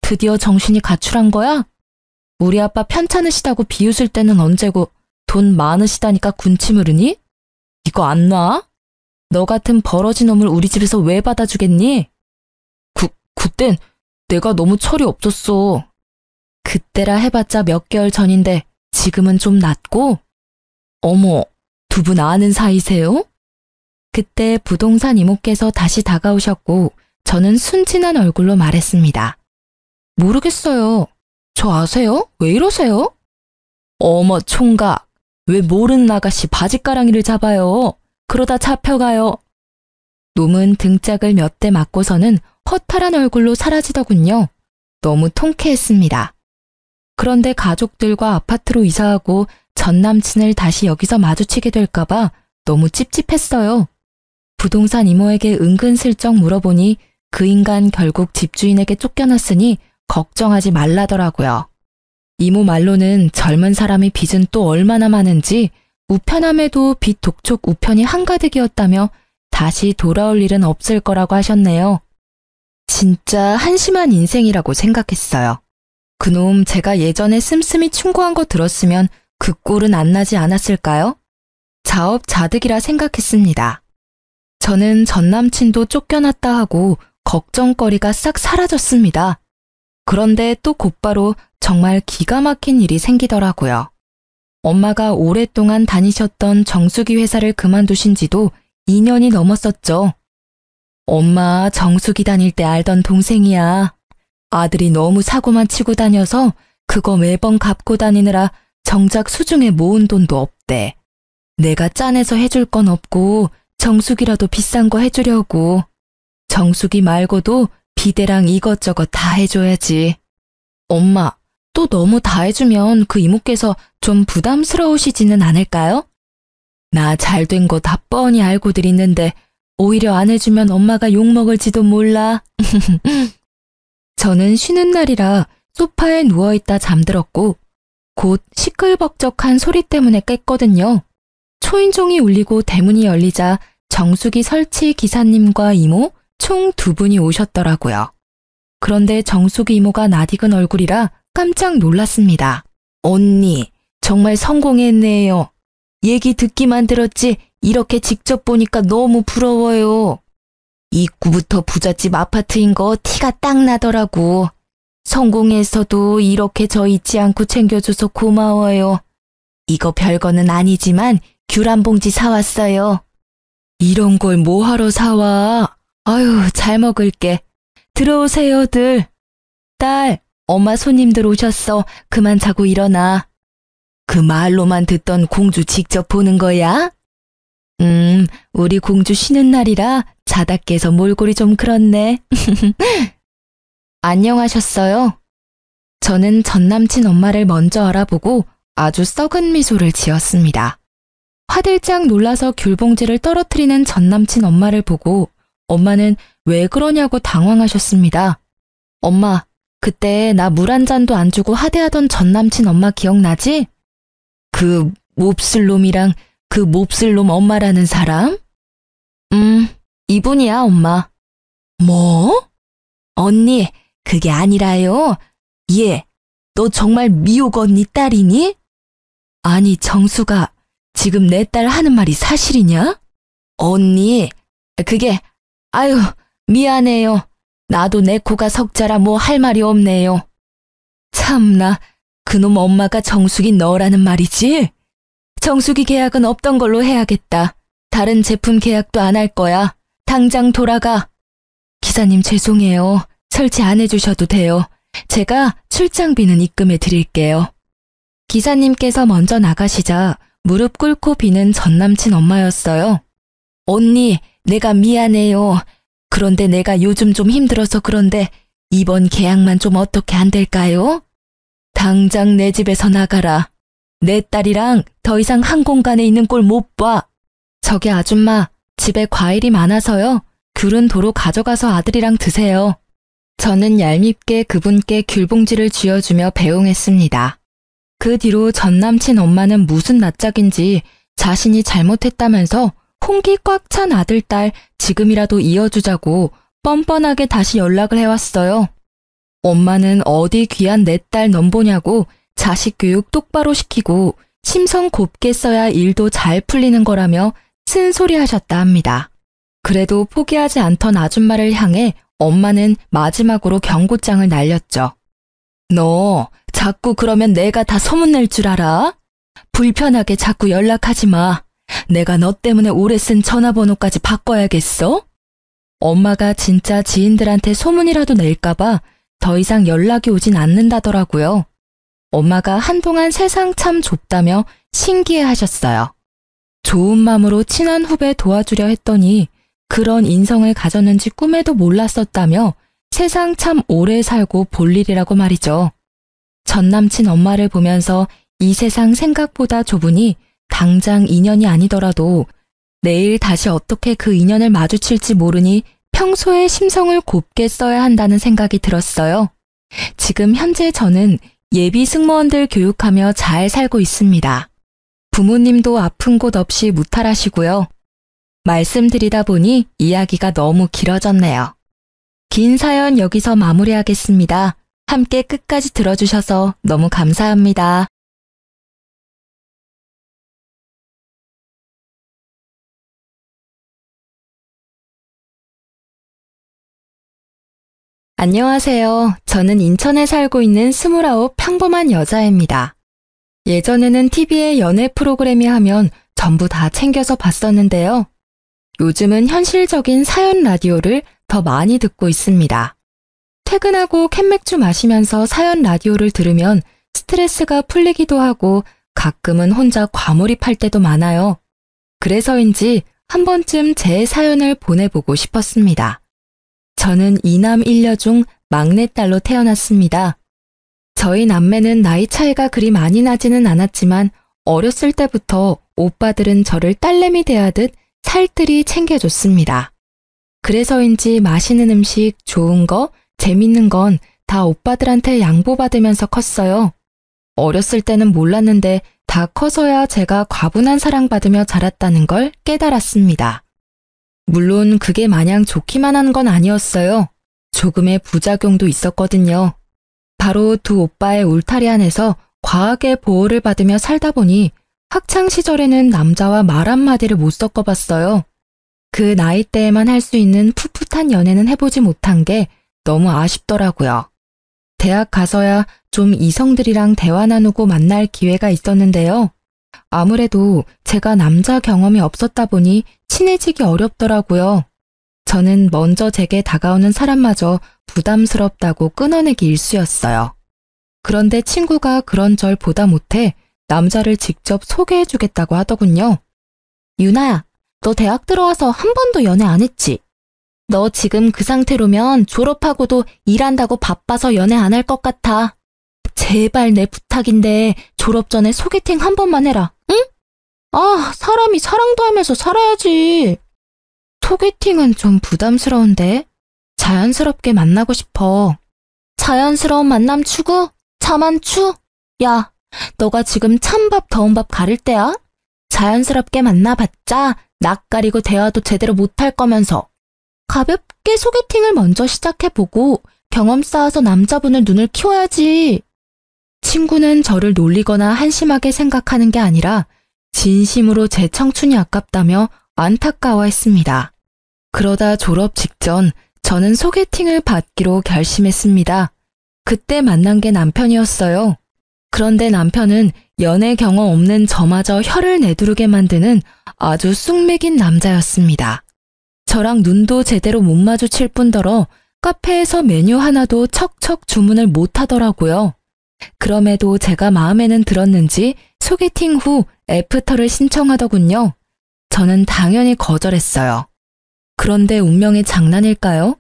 드디어 정신이 가출한 거야? 우리 아빠 편찮으시다고 비웃을 때는 언제고 돈 많으시다니까 군침 흐르니? 이거 안 놔? 너 같은 버러지 놈을 우리 집에서 왜 받아주겠니? 그땐 내가 너무 철이 없었어. 그때라 해봤자 몇 개월 전인데 지금은 좀 낫고? 어머, 두 분 아는 사이세요? 그때 부동산 이모께서 다시 다가오셨고 저는 순진한 얼굴로 말했습니다. 모르겠어요. 저 아세요? 왜 이러세요? 어머 총각, 왜 모르는 아가씨 바지가랑이를 잡아요? 그러다 잡혀가요. 놈은 등짝을 몇 대 맞고서는 허탈한 얼굴로 사라지더군요. 너무 통쾌했습니다. 그런데 가족들과 아파트로 이사하고 전 남친을 다시 여기서 마주치게 될까봐 너무 찝찝했어요. 부동산 이모에게 은근슬쩍 물어보니 그 인간 결국 집주인에게 쫓겨났으니 걱정하지 말라더라고요. 이모 말로는 젊은 사람이 빚은 또 얼마나 많은지 우편함에도 빚 독촉 우편이 한가득이었다며 다시 돌아올 일은 없을 거라고 하셨네요. 진짜 한심한 인생이라고 생각했어요. 그놈 제가 예전에 씀씀이 충고한 거 들었으면 그 꼴은 안 나지 않았을까요? 자업자득이라 생각했습니다. 저는 전 남친도 쫓겨났다 하고 걱정거리가 싹 사라졌습니다. 그런데 또 곧바로 정말 기가 막힌 일이 생기더라고요. 엄마가 오랫동안 다니셨던 정수기 회사를 그만두신 지도 2년이 넘었었죠. 엄마 정수기 다닐 때 알던 동생이야. 아들이 너무 사고만 치고 다녀서 그거 매번 갚고 다니느라 정작 수중에 모은 돈도 없대. 내가 짠해서 해줄 건 없고 정수기라도 비싼 거 해주려고. 정수기 말고도 비데랑 이것저것 다 해줘야지. 엄마, 또 너무 다 해주면 그 이모께서 좀 부담스러우시지는 않을까요? 나 잘된 거 다 뻔히 알고들 있는데 오히려 안 해주면 엄마가 욕먹을지도 몰라. 저는 쉬는 날이라 소파에 누워있다 잠들었고 곧 시끌벅적한 소리 때문에 깼거든요. 초인종이 울리고 대문이 열리자 정수기 설치 기사님과 이모 총 2분이 오셨더라고요. 그런데 정수기 이모가 낯익은 얼굴이라 깜짝 놀랐습니다. 언니, 정말 성공했네요. 얘기 듣기만 들었지 이렇게 직접 보니까 너무 부러워요. 입구부터 부잣집 아파트인 거 티가 딱 나더라고. 성공해서도 이렇게 저 잊지 않고 챙겨줘서 고마워요. 이거 별거는 아니지만 귤 한 봉지 사왔어요. 이런 걸 뭐하러 사와? 아유, 잘 먹을게. 들어오세요들. 딸, 엄마 손님들 오셨어. 그만 자고 일어나. 그 말로만 듣던 공주 직접 보는 거야? 우리 공주 쉬는 날이라 자다 깨서 몰골이 좀 그렇네. 안녕하셨어요? 저는 전 남친 엄마를 먼저 알아보고 아주 썩은 미소를 지었습니다. 화들짝 놀라서 귤봉지를 떨어뜨리는 전 남친 엄마를 보고 엄마는 왜 그러냐고 당황하셨습니다. 엄마, 그때 나 물 한 잔도 안 주고 하대하던 전 남친 엄마 기억나지? 그 몹쓸 놈이랑 그 몹쓸 놈 엄마라는 사람? 이분이야, 엄마. 뭐? 언니, 그게 아니라요. 얘, 너 정말 미옥 언니 딸이니? 아니, 정수가 지금 내 딸 하는 말이 사실이냐? 언니, 그게, 아유, 미안해요. 나도 내 코가 석자라 뭐 할 말이 없네요. 참나, 그놈 엄마가 정수기 너라는 말이지? 정수기 계약은 없던 걸로 해야겠다. 다른 제품 계약도 안 할 거야. 당장 돌아가. 기사님 죄송해요. 설치 안 해주셔도 돼요. 제가 출장비는 입금해 드릴게요. 기사님께서 먼저 나가시자 무릎 꿇고 비는 전 남친 엄마였어요. 언니, 내가 미안해요. 그런데 내가 요즘 좀 힘들어서 그런데 이번 계약만 좀 어떻게 안 될까요? 당장 내 집에서 나가라. 내 딸이랑 더 이상 한 공간에 있는 꼴 못 봐. 저기 아줌마, 집에 과일이 많아서요. 귤은 도로 가져가서 아들이랑 드세요. 저는 얄밉게 그분께 귤봉지를 쥐어주며 배웅했습니다. 그 뒤로 전 남친 엄마는 무슨 낯짝인지 자신이 잘못했다면서 홍기 꽉 찬 아들, 딸 지금이라도 이어주자고 뻔뻔하게 다시 연락을 해왔어요. 엄마는 어디 귀한 내 딸 넘보냐고 자식 교육 똑바로 시키고 심성 곱게 써야 일도 잘 풀리는 거라며 쓴소리 하셨다 합니다. 그래도 포기하지 않던 아줌마를 향해 엄마는 마지막으로 경고장을 날렸죠. 너 자꾸 그러면 내가 다 소문낼 줄 알아? 불편하게 자꾸 연락하지 마. 내가 너 때문에 오래 쓴 전화번호까지 바꿔야겠어? 엄마가 진짜 지인들한테 소문이라도 낼까봐 더 이상 연락이 오진 않는다더라고요. 엄마가 한동안 세상 참 좁다며 신기해하셨어요. 좋은 마음으로 친한 후배 도와주려 했더니 그런 인성을 가졌는지 꿈에도 몰랐었다며 세상 참 오래 살고 볼 일이라고 말이죠. 전 남친 엄마를 보면서 이 세상 생각보다 좁으니 당장 인연이 아니더라도 내일 다시 어떻게 그 인연을 마주칠지 모르니 평소에 심성을 곱게 써야 한다는 생각이 들었어요. 지금 현재 저는 예비 승무원들 교육하며 잘 살고 있습니다. 부모님도 아픈 곳 없이 무탈하시고요. 말씀드리다 보니 이야기가 너무 길어졌네요. 긴 사연 여기서 마무리하겠습니다. 함께 끝까지 들어주셔서 너무 감사합니다. 안녕하세요. 저는 인천에 살고 있는 29 평범한 여자입니다. 예전에는 TV에 연애 프로그램이 하면 전부 다 챙겨서 봤었는데요. 요즘은 현실적인 사연 라디오를 더 많이 듣고 있습니다. 퇴근하고 캔맥주 마시면서 사연 라디오를 들으면 스트레스가 풀리기도 하고 가끔은 혼자 과몰입할 때도 많아요. 그래서인지 한 번쯤 제 사연을 보내보고 싶었습니다. 저는 이남 1녀 중 막내딸로 태어났습니다. 저희 남매는 나이 차이가 그리 많이 나지는 않았지만 어렸을 때부터 오빠들은 저를 딸내미 대하듯 살뜰히 챙겨줬습니다. 그래서인지 맛있는 음식, 좋은 거, 재밌는 건 다 오빠들한테 양보받으면서 컸어요. 어렸을 때는 몰랐는데 다 커서야 제가 과분한 사랑받으며 자랐다는 걸 깨달았습니다. 물론 그게 마냥 좋기만 한 건 아니었어요. 조금의 부작용도 있었거든요. 바로 두 오빠의 울타리 안에서 과하게 보호를 받으며 살다 보니 학창 시절에는 남자와 말 한마디를 못 섞어봤어요. 그 나이 때에만 할 수 있는 풋풋한 연애는 해보지 못한 게 너무 아쉽더라고요. 대학 가서야 좀 이성들이랑 대화 나누고 만날 기회가 있었는데요. 아무래도 제가 남자 경험이 없었다 보니 친해지기 어렵더라고요. 저는 먼저 제게 다가오는 사람마저 부담스럽다고 끊어내기 일쑤였어요. 그런데 친구가 그런 절 보다 못해 남자를 직접 소개해주겠다고 하더군요. 유나야, 너 대학 들어와서 한 번도 연애 안 했지? 너 지금 그 상태로면 졸업하고도 일한다고 바빠서 연애 안 할 것 같아. 제발 내 부탁인데 졸업 전에 소개팅 한 번만 해라, 응? 아, 사람이 사랑도 하면서 살아야지. 소개팅은 좀 부담스러운데 자연스럽게 만나고 싶어. 자연스러운 만남 추구? 자만추? 야, 너가 지금 찬밥 더운 밥 가릴 때야? 자연스럽게 만나봤자 낯가리고 대화도 제대로 못할 거면서. 가볍게 소개팅을 먼저 시작해보고 경험 쌓아서 남자분을 눈을 키워야지. 친구는 저를 놀리거나 한심하게 생각하는 게 아니라 진심으로 제 청춘이 아깝다며 안타까워했습니다. 그러다 졸업 직전 저는 소개팅을 받기로 결심했습니다. 그때 만난 게 남편이었어요. 그런데 남편은 연애 경험 없는 저마저 혀를 내두르게 만드는 아주 쑥맥인 남자였습니다. 저랑 눈도 제대로 못 마주칠 뿐더러 카페에서 메뉴 하나도 척척 주문을 못 하더라고요. 그럼에도 제가 마음에는 들었는지 소개팅 후 애프터를 신청하더군요. 저는 당연히 거절했어요. 그런데 운명의 장난일까요?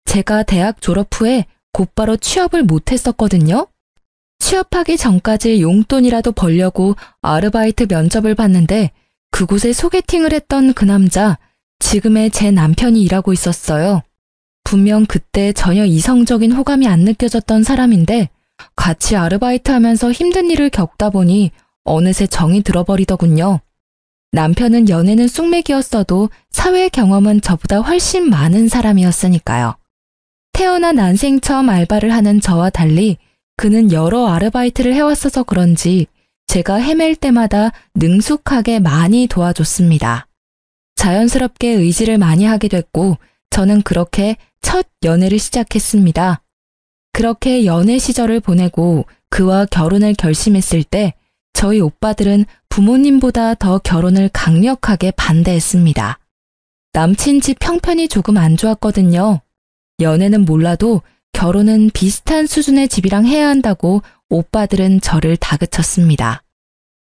제가 대학 졸업 후에 곧바로 취업을 못했었거든요. 취업하기 전까지 용돈이라도 벌려고 아르바이트 면접을 봤는데 그곳에 소개팅을 했던 그 남자, 지금의 제 남편이 일하고 있었어요. 분명 그때 전혀 이성적인 호감이 안 느껴졌던 사람인데 같이 아르바이트 하면서 힘든 일을 겪다 보니 어느새 정이 들어버리더군요. 남편은 연애는 쑥맥이었어도 사회 경험은 저보다 훨씬 많은 사람이었으니까요. 태어나 난생 처음 알바를 하는 저와 달리 그는 여러 아르바이트를 해왔어서 그런지 제가 헤맬 때마다 능숙하게 많이 도와줬습니다. 자연스럽게 의지를 많이 하게 됐고 저는 그렇게 첫 연애를 시작했습니다. 그렇게 연애 시절을 보내고 그와 결혼을 결심했을 때 저희 오빠들은 부모님보다 더 결혼을 강력하게 반대했습니다. 남친 집 형편이 조금 안 좋았거든요. 연애는 몰라도 결혼은 비슷한 수준의 집이랑 해야 한다고 오빠들은 저를 다그쳤습니다.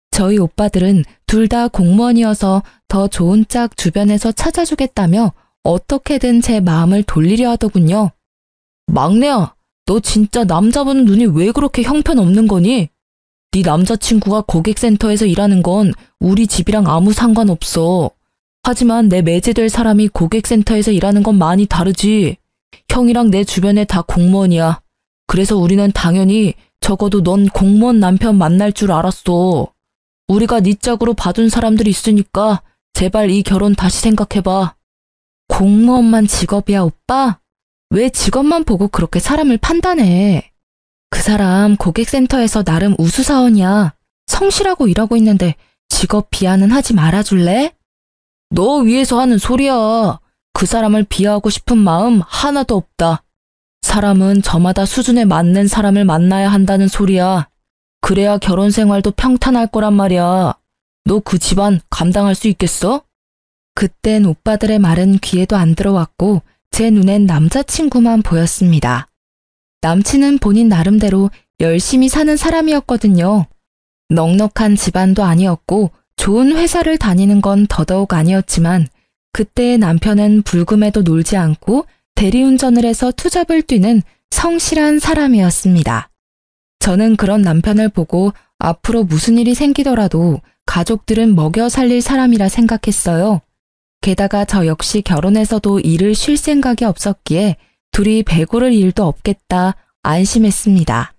저희 오빠들은 둘 다 공무원이어서 더 좋은 짝 주변에서 찾아주겠다며 어떻게든 제 마음을 돌리려 하더군요. 막내야, 너 진짜 남자 보는 눈이 왜 그렇게 형편없는 거니? 네 남자친구가 고객센터에서 일하는 건 우리 집이랑 아무 상관없어. 하지만 내 매제될 사람이 고객센터에서 일하는 건 많이 다르지. 형이랑 내 주변에 다 공무원이야. 그래서 우리는 당연히 적어도 넌 공무원 남편 만날 줄 알았어. 우리가 네 짝으로 봐준 사람들이 있으니까 제발 이 결혼 다시 생각해봐. 공무원만 직업이야, 오빠? 왜 직업만 보고 그렇게 사람을 판단해? 그 사람 고객센터에서 나름 우수사원이야. 성실하고 일하고 있는데 직업 비하는 하지 말아줄래? 너 위해서 하는 소리야. 그 사람을 비하하고 싶은 마음 하나도 없다. 사람은 저마다 수준에 맞는 사람을 만나야 한다는 소리야. 그래야 결혼 생활도 평탄할 거란 말이야. 너 그 집안 감당할 수 있겠어? 그땐 오빠들의 말은 귀에도 안 들어왔고 제 눈엔 남자친구만 보였습니다. 남친은 본인 나름대로 열심히 사는 사람이었거든요. 넉넉한 집안도 아니었고 좋은 회사를 다니는 건 더더욱 아니었지만 그때의 남편은 불금에도 놀지 않고 대리운전을 해서 투잡을 뛰는 성실한 사람이었습니다. 저는 그런 남편을 보고 앞으로 무슨 일이 생기더라도 가족들은 먹여 살릴 사람이라 생각했어요. 게다가 저 역시 결혼해서도 일을 쉴 생각이 없었기에 둘이 배고를 일도 없겠다 안심했습니다.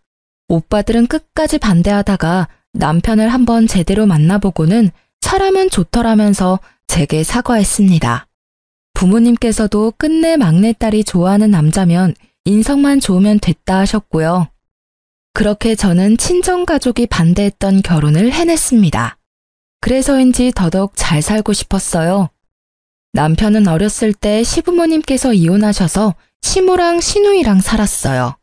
오빠들은 끝까지 반대하다가 남편을 한번 제대로 만나보고는 사람은 좋더라면서 제게 사과했습니다. 부모님께서도 끝내 막내딸이 좋아하는 남자면 인성만 좋으면 됐다 하셨고요. 그렇게 저는 친정가족이 반대했던 결혼을 해냈습니다. 그래서인지 더더욱 잘 살고 싶었어요. 남편은 어렸을 때 시부모님께서 이혼하셔서 시모랑 시누이랑 살았어요.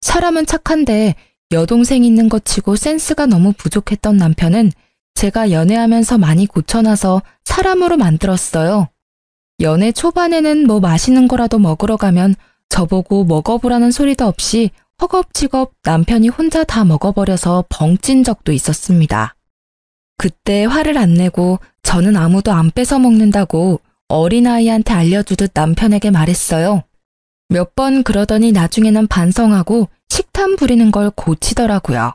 사람은 착한데 여동생 있는 것 치고 센스가 너무 부족했던 남편은 제가 연애하면서 많이 고쳐놔서 사람으로 만들었어요. 연애 초반에는 뭐 맛있는 거라도 먹으러 가면 저보고 먹어보라는 소리도 없이 허겁지겁 남편이 혼자 다 먹어버려서 벙찐 적도 있었습니다. 그때 화를 안 내고 저는 아무도 안 뺏어 먹는다고 어린아이한테 알려주듯 남편에게 말했어요. 몇 번 그러더니 나중에는 반성하고 식탐 부리는 걸 고치더라고요.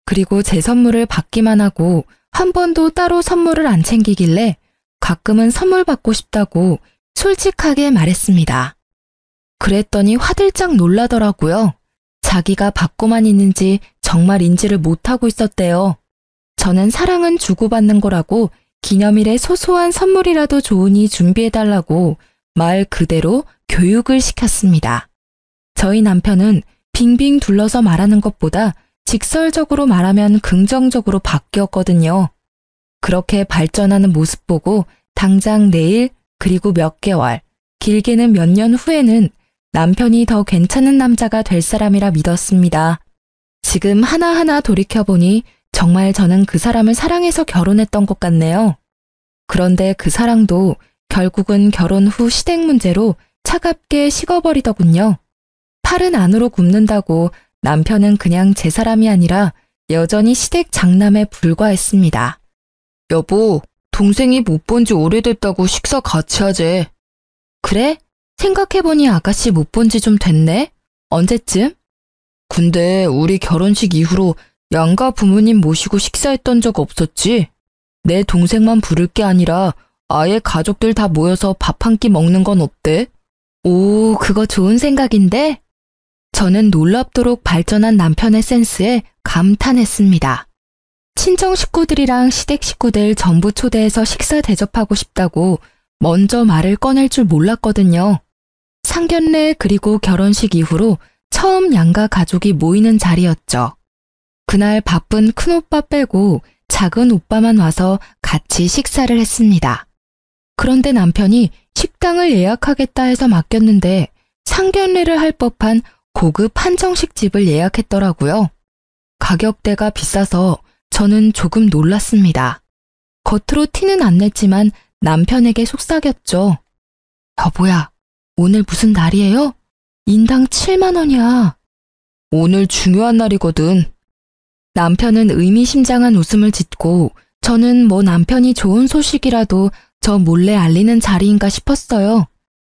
그리고 제 선물을 받기만 하고 한 번도 따로 선물을 안 챙기길래 가끔은 선물 받고 싶다고 솔직하게 말했습니다. 그랬더니 화들짝 놀라더라고요. 자기가 받고만 있는지 정말 인지를 못하고 있었대요. 저는 사랑은 주고받는 거라고 기념일에 소소한 선물이라도 좋으니 준비해달라고 말 그대로 교육을 시켰습니다. 저희 남편은 빙빙 둘러서 말하는 것보다 직설적으로 말하면 긍정적으로 바뀌었거든요. 그렇게 발전하는 모습 보고 당장 내일 그리고 몇 개월, 길게는 몇 년 후에는 남편이 더 괜찮은 남자가 될 사람이라 믿었습니다. 지금 하나하나 돌이켜보니 정말 저는 그 사람을 사랑해서 결혼했던 것 같네요. 그런데 그 사랑도 결국은 결혼 후 시댁 문제로 차갑게 식어버리더군요. 팔은 안으로 굽는다고 남편은 그냥 제 사람이 아니라 여전히 시댁 장남에 불과했습니다. 여보, 동생이 못 본 지 오래됐다고 식사 같이 하재. 그래? 생각해보니 아가씨 못 본 지 좀 됐네? 언제쯤? 근데 우리 결혼식 이후로 양가 부모님 모시고 식사했던 적 없었지? 내 동생만 부를 게 아니라 아예 가족들 다 모여서 밥 한 끼 먹는 건 어때? 오, 그거 좋은 생각인데? 저는 놀랍도록 발전한 남편의 센스에 감탄했습니다. 친정 식구들이랑 시댁 식구들 전부 초대해서 식사 대접하고 싶다고 먼저 말을 꺼낼 줄 몰랐거든요. 상견례 그리고 결혼식 이후로 처음 양가 가족이 모이는 자리였죠. 그날 바쁜 큰오빠 빼고 작은 오빠만 와서 같이 식사를 했습니다. 그런데 남편이 식당을 예약하겠다 해서 맡겼는데 상견례를 할 법한 고급 한정식 집을 예약했더라고요. 가격대가 비싸서 저는 조금 놀랐습니다. 겉으로 티는 안 냈지만 남편에게 속삭였죠. 여보야, 오늘 무슨 날이에요? 인당 7만 원이야. 오늘 중요한 날이거든. 남편은 의미심장한 웃음을 짓고 저는 뭐 남편이 좋은 소식이라도 저 몰래 알리는 자리인가 싶었어요.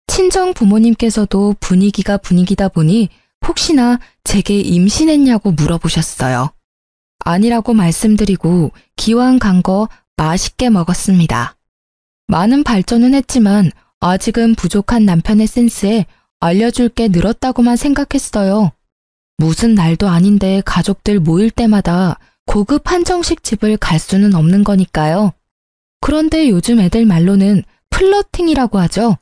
친정 부모님께서도 분위기가 분위기다 보니 혹시나 제게 임신했냐고 물어보셨어요. 아니라고 말씀드리고 기왕 간 거 맛있게 먹었습니다. 많은 발전은 했지만 아직은 부족한 남편의 센스에 알려줄 게 늘었다고만 생각했어요. 무슨 날도 아닌데 가족들 모일 때마다 고급 한정식 집을 갈 수는 없는 거니까요. 그런데 요즘 애들 말로는 플러팅이라고 하죠.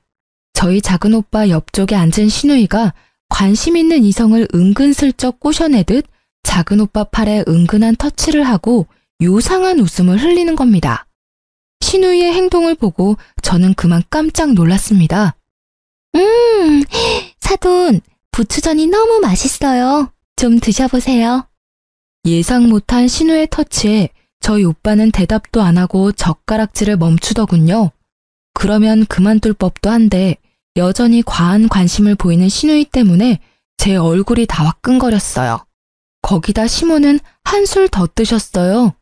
저희 작은 오빠 옆쪽에 앉은 시누이가 관심 있는 이성을 은근슬쩍 꼬셔내듯 작은 오빠 팔에 은근한 터치를 하고 요상한 웃음을 흘리는 겁니다. 시누이의 행동을 보고 저는 그만 깜짝 놀랐습니다. 사돈, 부추전이 너무 맛있어요. 좀 드셔보세요. 예상 못한 신우의 터치에 저희 오빠는 대답도 안 하고 젓가락질을 멈추더군요. 그러면 그만둘 법도 한데 여전히 과한 관심을 보이는 시누이 때문에 제 얼굴이 다 화끈거렸어요. 거기다 시모는 한술 더 뜨셨어요.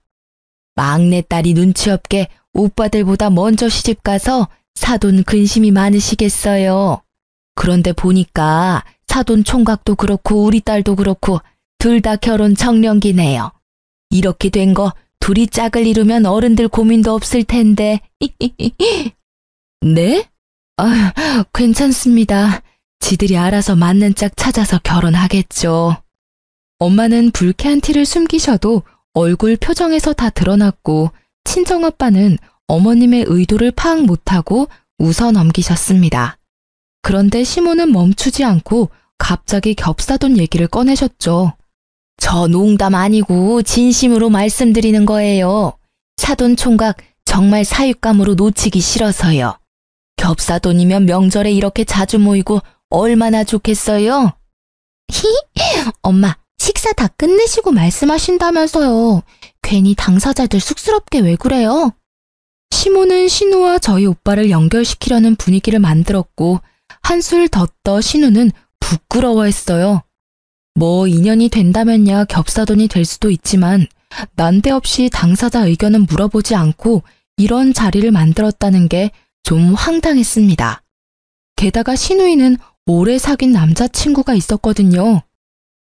막내딸이 눈치 없게 오빠들보다 먼저 시집가서 사돈 근심이 많으시겠어요. 그런데 보니까 사돈 총각도 그렇고 우리 딸도 그렇고 둘 다 결혼 정년기네요. 이렇게 된 거 둘이 짝을 이루면 어른들 고민도 없을 텐데. 네? 괜찮습니다. 지들이 알아서 맞는 짝 찾아서 결혼하겠죠. 엄마는 불쾌한 티를 숨기셔도 얼굴 표정에서 다 드러났고 친정아빠는 어머님의 의도를 파악 못하고 웃어 넘기셨습니다. 그런데 시모는 멈추지 않고 갑자기 겹사돈 얘기를 꺼내셨죠. 저 농담 아니고 진심으로 말씀드리는 거예요. 사돈 총각 정말 사윗감으로 놓치기 싫어서요. 겹사돈이면 명절에 이렇게 자주 모이고 얼마나 좋겠어요? 엄마, 식사 다 끝내시고 말씀하신다면서요. 괜히 당사자들 쑥스럽게 왜 그래요? 시모는 신우와 저희 오빠를 연결시키려는 분위기를 만들었고 한술 더 떠 신우는 부끄러워했어요. 뭐 인연이 된다면야 겹사돈이 될 수도 있지만 난데없이 당사자 의견은 물어보지 않고 이런 자리를 만들었다는 게 좀 황당했습니다. 게다가 신우이는 오래 사귄 남자친구가 있었거든요.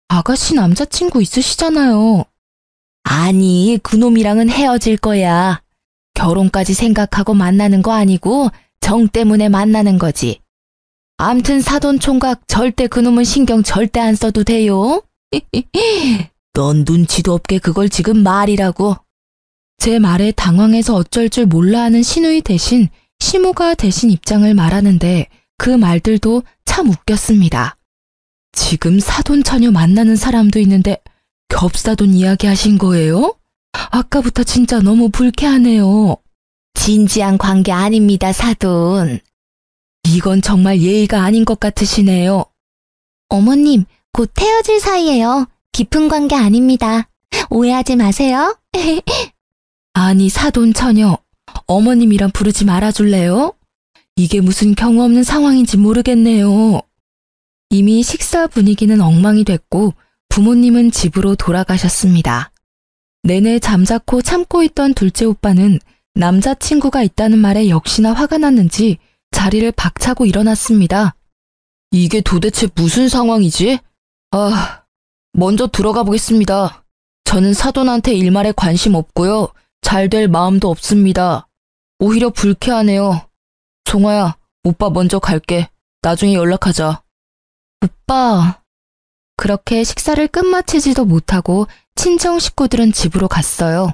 아가씨 남자친구 있으시잖아요. 아니, 그놈이랑은 헤어질 거야. 결혼까지 생각하고 만나는 거 아니고 정 때문에 만나는 거지. 암튼 사돈 총각 절대 그놈은 신경 절대 안 써도 돼요. 넌 눈치도 없게 그걸 지금 말이라고. 제 말에 당황해서 어쩔 줄 몰라 하는 시누이 대신 시모가 대신 입장을 말하는데 그 말들도 참 웃겼습니다. 지금 사돈 처녀 만나는 사람도 있는데 겹사돈 이야기 하신 거예요? 아까부터 진짜 너무 불쾌하네요. 진지한 관계 아닙니다, 사돈. 이건 정말 예의가 아닌 것 같으시네요. 어머님, 곧 헤어질 사이예요. 깊은 관계 아닙니다. 오해하지 마세요. 아니, 사돈 처녀. 어머님이랑 부르지 말아줄래요? 이게 무슨 경우 없는 상황인지 모르겠네요. 이미 식사 분위기는 엉망이 됐고 부모님은 집으로 돌아가셨습니다. 내내 잠자코 참고 있던 둘째 오빠는 남자친구가 있다는 말에 역시나 화가 났는지 자리를 박차고 일어났습니다. 이게 도대체 무슨 상황이지? 먼저 들어가 보겠습니다. 저는 사돈한테 일말에 관심 없고요. 잘 될 마음도 없습니다. 오히려 불쾌하네요. 종아야, 오빠 먼저 갈게. 나중에 연락하자. 오빠. 그렇게 식사를 끝마치지도 못하고 친정 식구들은 집으로 갔어요.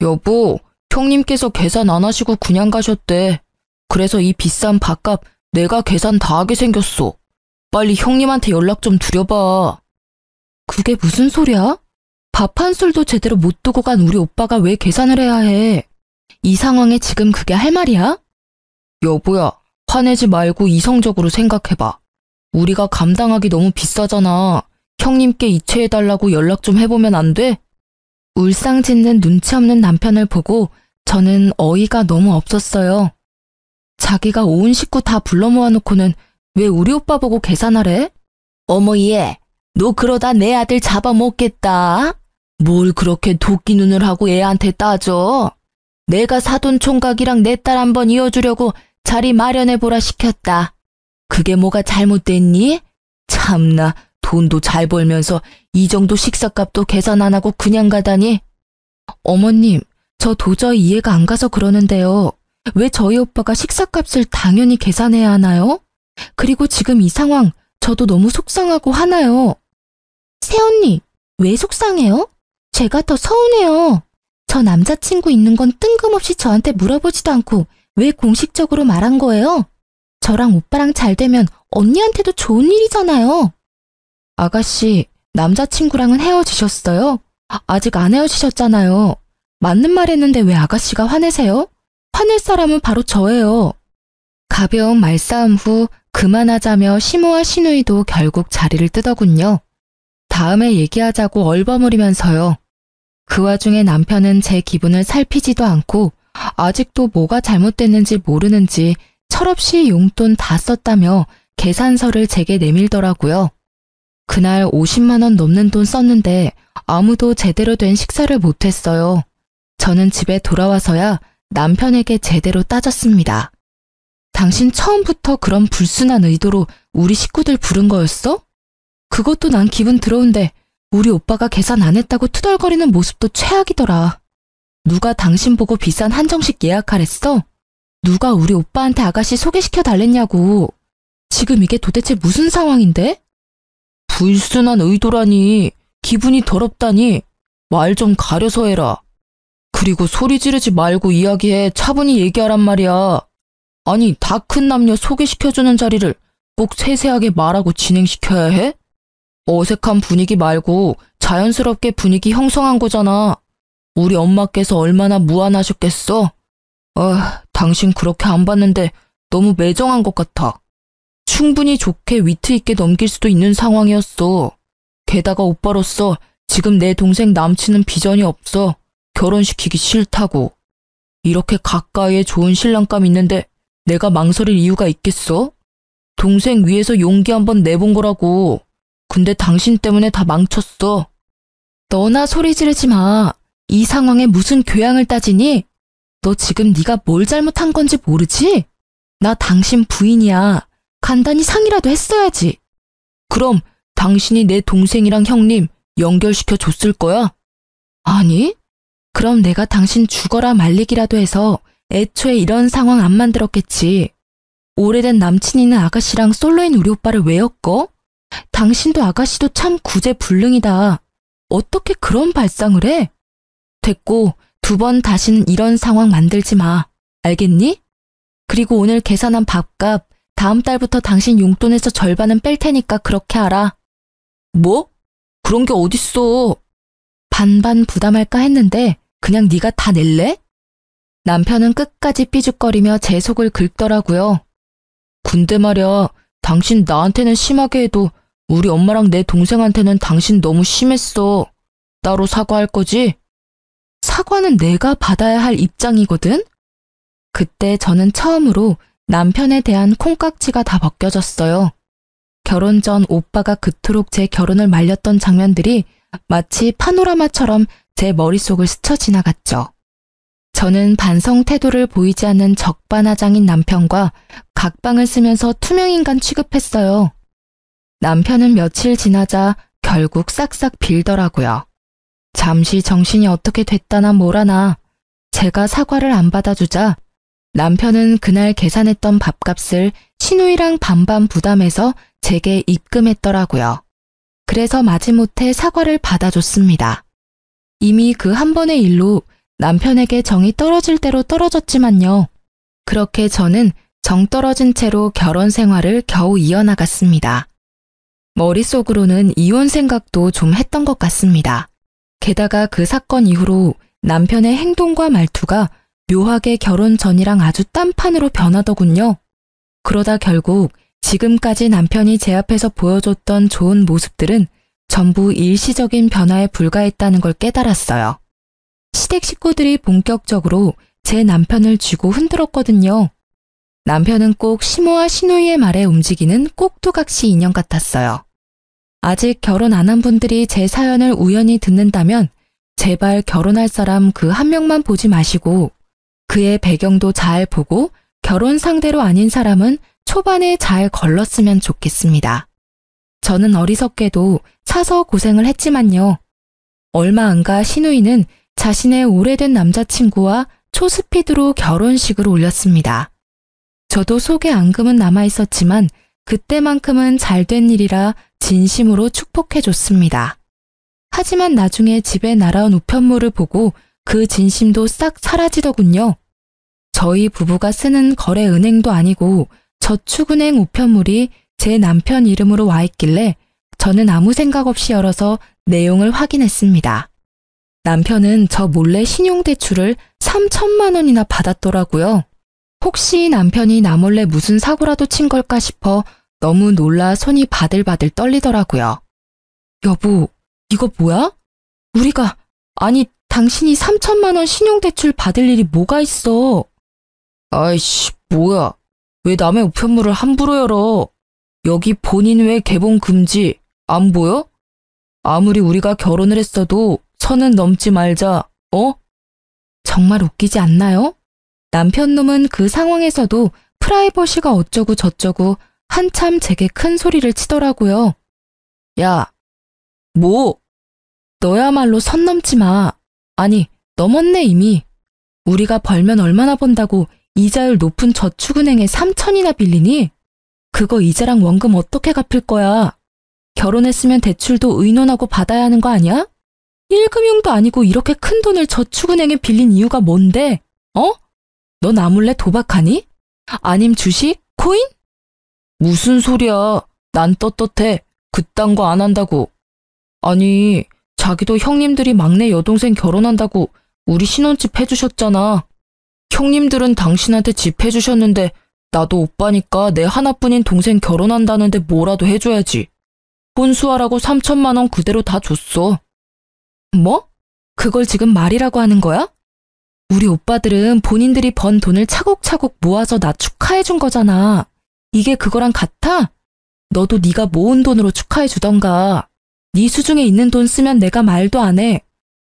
여보, 형님께서 계산 안 하시고 그냥 가셨대. 그래서 이 비싼 밥값 내가 계산 다 하게 생겼어. 빨리 형님한테 연락 좀 드려봐. 그게 무슨 소리야? 밥 한 술도 제대로 못 두고 간 우리 오빠가 왜 계산을 해야 해? 이 상황에 지금 그게 할 말이야? 여보야, 화내지 말고 이성적으로 생각해봐. 우리가 감당하기 너무 비싸잖아. 형님께 이체해달라고 연락 좀 해보면 안 돼? 울상짓는 눈치 없는 남편을 보고 저는 어이가 너무 없었어요. 자기가 온 식구 다 불러 모아놓고는 왜 우리 오빠 보고 계산하래? 어머 얘, 너 그러다 내 아들 잡아먹겠다. 뭘 그렇게 도끼 눈을 하고 애한테 따져? 내가 사돈 총각이랑 내 딸 한번 이어주려고 자리 마련해보라 시켰다. 그게 뭐가 잘못됐니? 참나, 돈도 잘 벌면서 이 정도 식사값도 계산 안 하고 그냥 가다니? 어머님, 저 도저히 이해가 안 가서 그러는데요. 왜 저희 오빠가 식사값을 당연히 계산해야 하나요? 그리고 지금 이 상황 저도 너무 속상하고 화나요. 새언니, 왜 속상해요? 제가 더 서운해요. 저 남자친구 있는 건 뜬금없이 저한테 물어보지도 않고 왜 공식적으로 말한 거예요? 저랑 오빠랑 잘 되면 언니한테도 좋은 일이잖아요. 아가씨, 남자친구랑은 헤어지셨어요? 아직 안 헤어지셨잖아요. 맞는 말 했는데 왜 아가씨가 화내세요? 화낼 사람은 바로 저예요. 가벼운 말싸움 후 그만하자며 시모와 시누이도 결국 자리를 뜨더군요. 다음에 얘기하자고 얼버무리면서요. 그 와중에 남편은 제 기분을 살피지도 않고 아직도 뭐가 잘못됐는지 모르는지 철없이 용돈 다 썼다며 계산서를 제게 내밀더라고요. 그날 50만 원 넘는 돈 썼는데 아무도 제대로 된 식사를 못했어요. 저는 집에 돌아와서야 남편에게 제대로 따졌습니다. 당신 처음부터 그런 불순한 의도로 우리 식구들 부른 거였어? 그것도 난 기분 더러운데 우리 오빠가 계산 안 했다고 투덜거리는 모습도 최악이더라. 누가 당신 보고 비싼 한정식 예약하랬어? 누가 우리 오빠한테 아가씨 소개시켜 달랬냐고. 지금 이게 도대체 무슨 상황인데? 불순한 의도라니, 기분이 더럽다니, 말 좀 가려서 해라. 그리고 소리 지르지 말고 이야기해. 차분히 얘기하란 말이야. 아니, 다 큰 남녀 소개시켜주는 자리를 꼭 세세하게 말하고 진행시켜야 해? 어색한 분위기 말고 자연스럽게 분위기 형성한 거잖아. 우리 엄마께서 얼마나 무안하셨겠어? 당신 그렇게 안 봤는데 너무 매정한 것 같아. 충분히 좋게 위트 있게 넘길 수도 있는 상황이었어. 게다가 오빠로서 지금 내 동생 남친은 비전이 없어. 결혼시키기 싫다고. 이렇게 가까이에 좋은 신랑감 있는데 내가 망설일 이유가 있겠어? 동생 위해서 용기 한번 내본 거라고. 근데 당신 때문에 다 망쳤어. 너나 소리 지르지 마. 이 상황에 무슨 교양을 따지니? 너 지금 네가 뭘 잘못한 건지 모르지? 나 당신 부인이야. 간단히 상의라도 했어야지. 그럼 당신이 내 동생이랑 형님 연결시켜 줬을 거야? 아니? 그럼 내가 당신 죽어라 말리기라도 해서 애초에 이런 상황 안 만들었겠지. 오래된 남친 있는 아가씨랑 솔로인 우리 오빠를 왜 엮어? 당신도 아가씨도 참 구제불능이다. 어떻게 그런 발상을 해? 됐고, 2번 다시는 이런 상황 만들지 마. 알겠니? 그리고 오늘 계산한 밥값 다음 달부터 당신 용돈에서 절반은 뺄 테니까 그렇게 알아. 뭐? 그런 게 어딨어. 반반 부담할까 했는데 그냥 네가 다 낼래? 남편은 끝까지 삐죽거리며 제 속을 긁더라고요. 근데 말야, 당신 나한테는 심하게 해도 우리 엄마랑 내 동생한테는 당신 너무 심했어. 따로 사과할 거지? 사과는 내가 받아야 할 입장이거든? 그때 저는 처음으로 남편에 대한 콩깍지가 다 벗겨졌어요. 결혼 전 오빠가 그토록 제 결혼을 말렸던 장면들이 마치 파노라마처럼 제 머릿속을 스쳐 지나갔죠. 저는 반성 태도를 보이지 않는 적반하장인 남편과 각방을 쓰면서 투명인간 취급했어요. 남편은 며칠 지나자 결국 싹싹 빌더라고요. 잠시 정신이 어떻게 됐다나 뭐라나 제가 사과를 안 받아주자 남편은 그날 계산했던 밥값을 시누이랑 반반 부담해서 제게 입금했더라고요. 그래서 마지못해 사과를 받아줬습니다. 이미 그 한 번의 일로 남편에게 정이 떨어질 대로 떨어졌지만요. 그렇게 저는 정 떨어진 채로 결혼 생활을 겨우 이어나갔습니다. 머릿속으로는 이혼 생각도 좀 했던 것 같습니다. 게다가 그 사건 이후로 남편의 행동과 말투가 묘하게 결혼 전이랑 아주 딴판으로 변하더군요. 그러다 결국 지금까지 남편이 제 앞에서 보여줬던 좋은 모습들은 전부 일시적인 변화에 불과했다는 걸 깨달았어요. 시댁 식구들이 본격적으로 제 남편을 쥐고 흔들었거든요. 남편은 꼭 시모와 시누이의 말에 움직이는 꼭두각시 인형 같았어요. 아직 결혼 안 한 분들이 제 사연을 우연히 듣는다면 제발 결혼할 사람 그 한 명만 보지 마시고 그의 배경도 잘 보고 결혼 상대로 아닌 사람은 초반에 잘 걸렀으면 좋겠습니다. 저는 어리석게도 사서 고생을 했지만요. 얼마 안 가 시누이는 자신의 오래된 남자친구와 초스피드로 결혼식을 올렸습니다. 저도 속에 앙금은 남아있었지만 그때만큼은 잘된 일이라 진심으로 축복해줬습니다. 하지만 나중에 집에 날아온 우편물을 보고 그 진심도 싹 사라지더군요. 저희 부부가 쓰는 거래은행도 아니고 저축은행 우편물이 제 남편 이름으로 와 있길래 저는 아무 생각 없이 열어서 내용을 확인했습니다. 남편은 저 몰래 신용대출을 3천만 원이나 받았더라고요. 혹시 남편이 나 몰래 무슨 사고라도 친 걸까 싶어 너무 놀라 손이 바들바들 떨리더라고요. 여보, 이거 뭐야? 아니 당신이 3천만 원 신용대출 받을 일이 뭐가 있어? 아이씨, 뭐야. 왜 남의 우편물을 함부로 열어? 여기 본인 외 개봉 금지. 안 보여? 아무리 우리가 결혼을 했어도 선은 넘지 말자, 어? 정말 웃기지 않나요? 남편 놈은 그 상황에서도 프라이버시가 어쩌고 저쩌고 한참 제게 큰 소리를 치더라고요. 야, 뭐? 너야말로 선 넘지 마. 아니, 넘었네 이미. 우리가 벌면 얼마나 번다고 이자율 높은 저축은행에 3천이나 빌리니? 그거 이자랑 원금 어떻게 갚을 거야? 결혼했으면 대출도 의논하고 받아야 하는 거 아니야? 1금융도 아니고 이렇게 큰 돈을 저축은행에 빌린 이유가 뭔데? 어? 너 나 몰래 도박하니? 아님 주식? 코인? 무슨 소리야. 난 떳떳해. 그딴 거 안 한다고. 아니, 자기도 형님들이 막내 여동생 결혼한다고 우리 신혼집 해주셨잖아. 형님들은 당신한테 집 해주셨는데 나도 오빠니까 내 하나뿐인 동생 결혼한다는데 뭐라도 해줘야지. 혼수하라고 3천만 원 그대로 다 줬어. 뭐? 그걸 지금 말이라고 하는 거야? 우리 오빠들은 본인들이 번 돈을 차곡차곡 모아서 나 축하해준 거잖아. 이게 그거랑 같아? 너도 네가 모은 돈으로 축하해주던가. 네 수중에 있는 돈 쓰면 내가 말도 안 해.